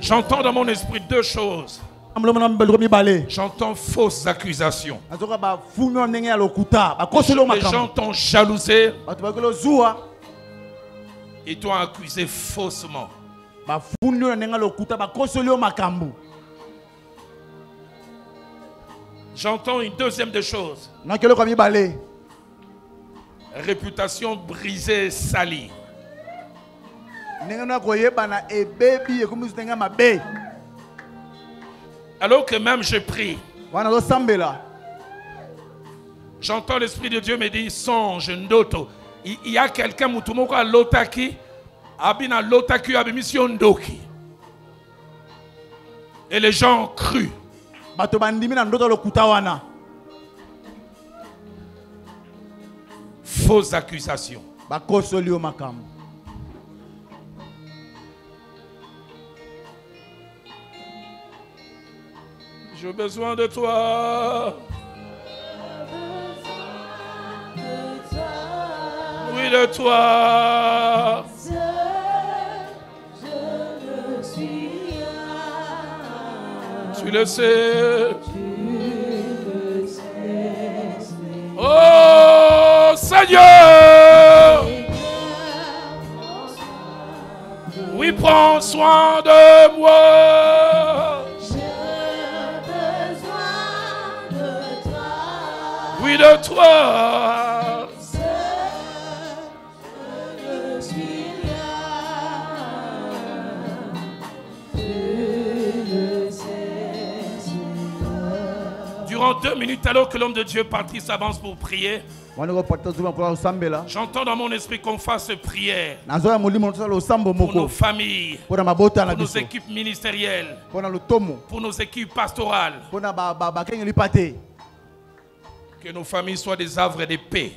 J'entends dans mon esprit 2 choses. J'entends fausses accusations. Les gens t'ont jalousé et t'ont accusé faussement. J'entends une deuxième des choses. Réputation brisée, salie. Alors que même je prie, j'entends l'Esprit de Dieu me dire songe, ndoto. Il y a quelqu'un mutumoko a lotaki, abina lotaki abimission ndoki. Et les gens ont cru. Fausses accusations. J'ai besoin de toi. Oui, de toi. Tu le sais. Oh Seigneur. Oui, prends soin de moi. J'ai besoin de toi. Oui, de toi. Je suis là. Durant 2 minutes, alors que l'homme de Dieu parti s'avance pour prier, j'entends dans mon esprit qu'on fasse prière pour nos familles, pour nos équipes ministérielles, pour nos équipes pastorales. Que nos familles soient des havres de paix,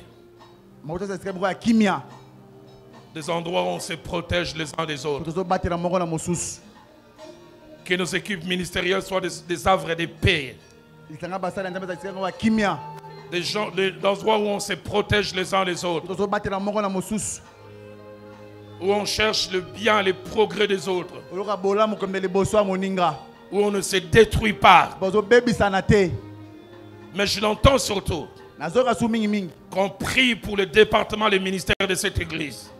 des endroits où on se protège les uns des autres. Que nos équipes ministérielles soient des havres de paix, des endroits où on se protège les uns les autres, où on cherche le bien, le progrès des autres, où on ne se détruit pas. Mais je l'entends surtout qu'on prie pour le département, le ministère de cette église.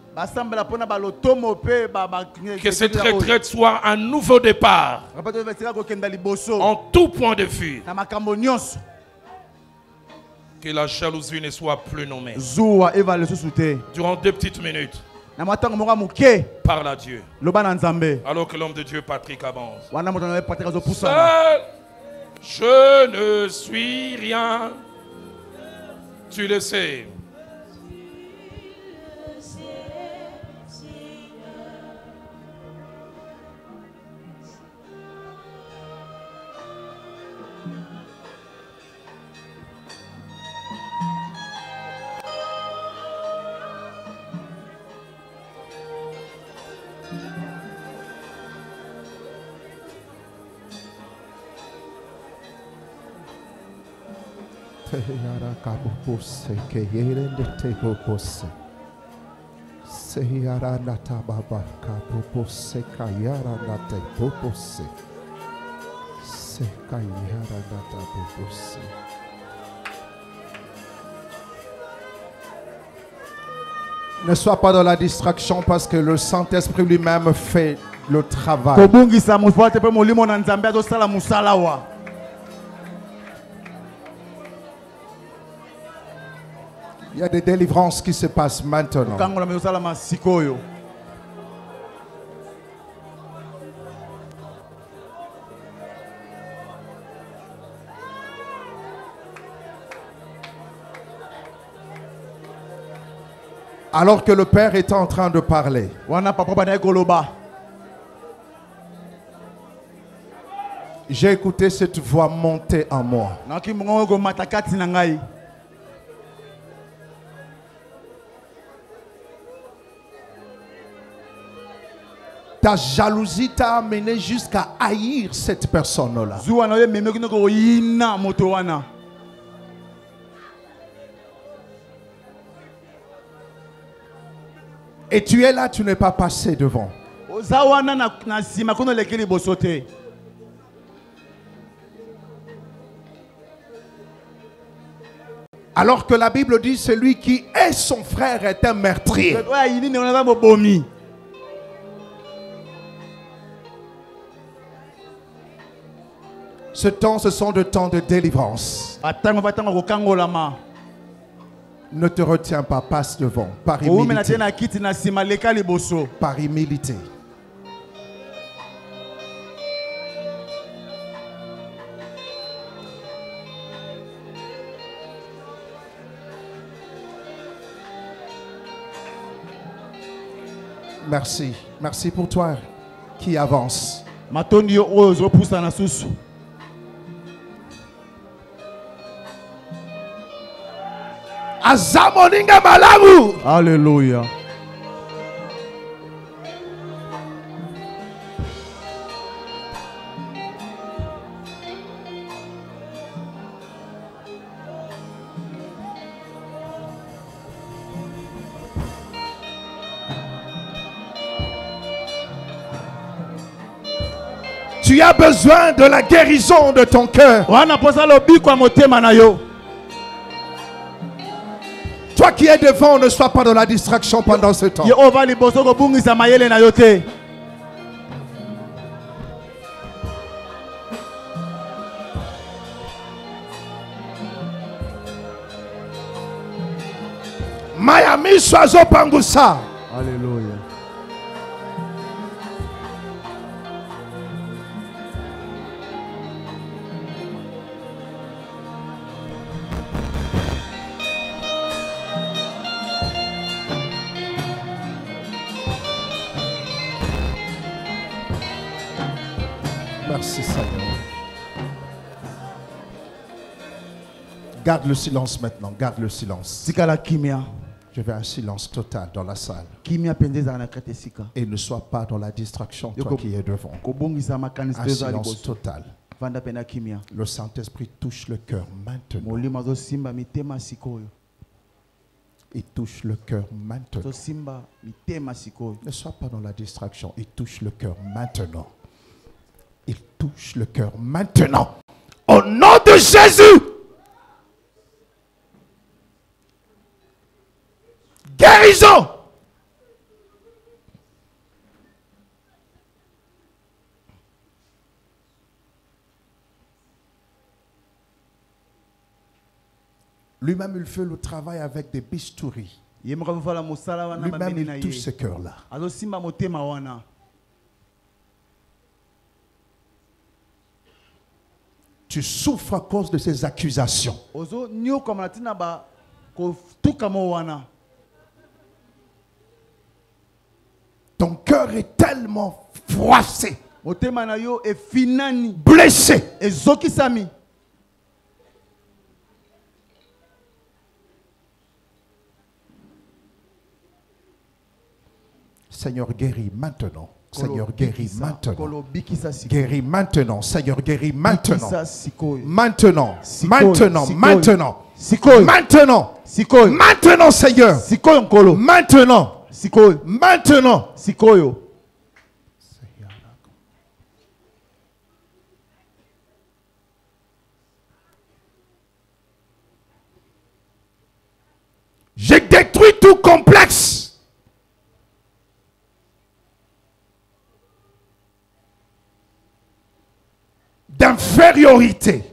Que cette retraite soit un nouveau départ en tout point de vue. Que la jalousie ne soit plus nommée. Durant 2 petites minutes, parle à Dieu. Alors que l'homme de Dieu Patrick avance. Seul, je ne suis rien. Tu le sais. Yara kabupose ke yerende tebopose se yara nata baba kabupose kayara nata bopose se kayara nata bopose. Ne sois pas dans la distraction parce que le Saint-Esprit lui-même fait le travail. Il y a des délivrances qui se passent maintenant. Alors que le Père est en train de parler, j'ai écouté cette voix monter en moi. Ta jalousie t'a amené jusqu'à haïr cette personne-là. Et tu es là, tu n'es pas passé devant. Alors que la Bible dit celui qui est son frère est un meurtrier. Ce sont des temps de délivrance. Ne te retiens pas, passe devant. Par humilité. Par humilité. Merci. Merci pour toi qui avance. Azamoninga malamu. Alléluia. Tu as besoin de la guérison de ton cœur. Toi qui es devant, ne sois pas dans la distraction pendant ce temps. Miami Soazo Pangusa. Alléluia. Merci Seigneur. Garde le silence maintenant. Garde le silence. Je veux un silence total dans la salle. Et ne sois pas dans la distraction, toi qui es devant. Un silence total. Le Saint-Esprit touche le cœur maintenant. Il touche le cœur maintenant. Ne sois pas dans la distraction. Il touche le cœur maintenant. Il touche le cœur maintenant. Au nom de Jésus. Guérison. Lui-même, il fait le travail avec des bistouris. Lui-même, il touche ce cœur-là. Tu souffres à cause de ces accusations. Ton cœur est tellement froissé, blessé. Seigneur, guéris maintenant. Seigneur, guéris maintenant. Guéris maintenant. Seigneur, guéris maintenant. Maintenant. Maintenant. Maintenant. Maintenant. Maintenant, Seigneur. Maintenant. Maintenant. J'ai détruit tout complexe. D'infériorité.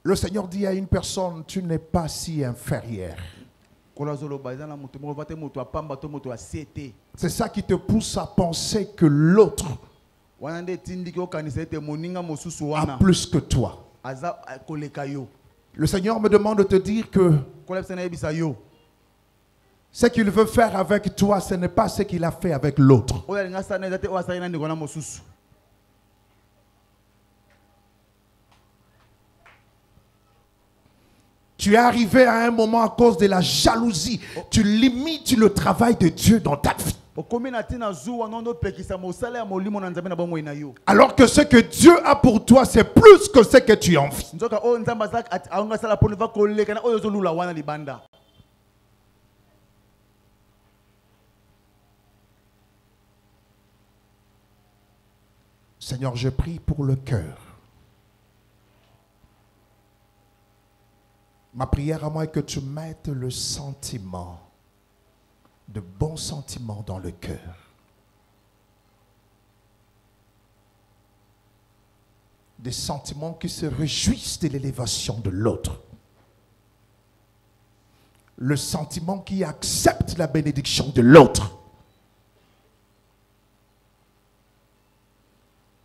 Le Seigneur dit à une personne, tu n'es pas si inférieur. C'est ça qui te pousse à penser que l'autre a plus que toi. Le Seigneur me demande de te dire que ce qu'il veut faire avec toi, ce n'est pas ce qu'il a fait avec l'autre. Tu es arrivé à un moment à cause de la jalousie. Tu limites le travail de Dieu dans ta vie. Alors que ce que Dieu a pour toi, c'est plus que ce que tu envies. Seigneur, je prie pour le cœur. Ma prière à moi est que tu mettes le sentiment, de bons sentiments dans le cœur. Des sentiments qui se réjouissent de l'élévation de l'autre. Le sentiment qui accepte la bénédiction de l'autre.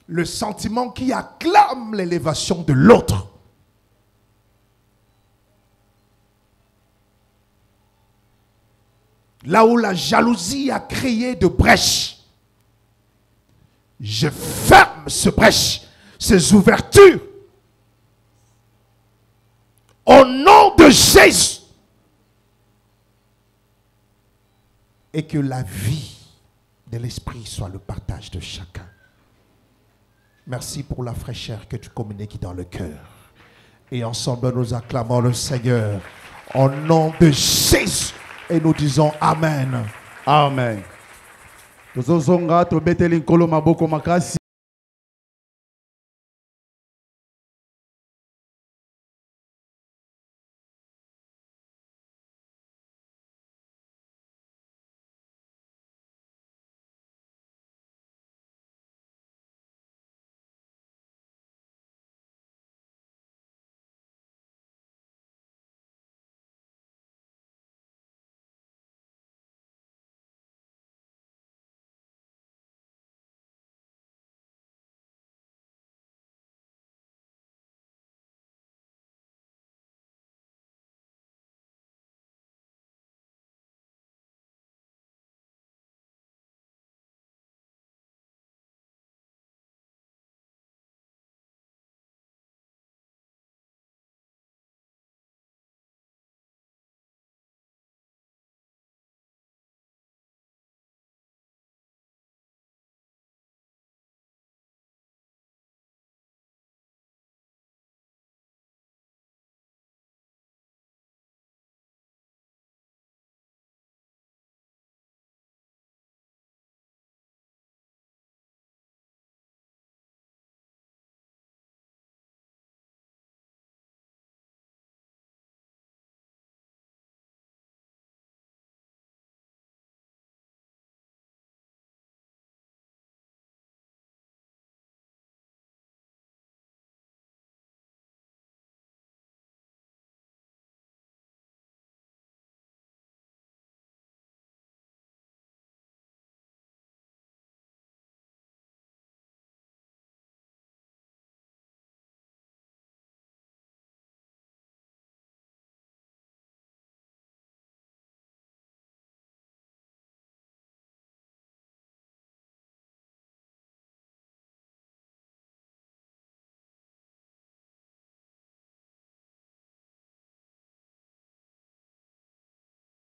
Le sentiment qui acclame l'élévation de l'autre. Là où la jalousie a créé de brèches, je ferme ces brèches, ces ouvertures. Au nom de Jésus. Et que la vie de l'esprit soit le partage de chacun. Merci pour la fraîcheur que tu communiques dans le cœur. Et ensemble, nous acclamons le Seigneur. Au nom de Jésus. Et nous disons Amen. Amen. Tozozonga tobeteli nkolo maboko makasi.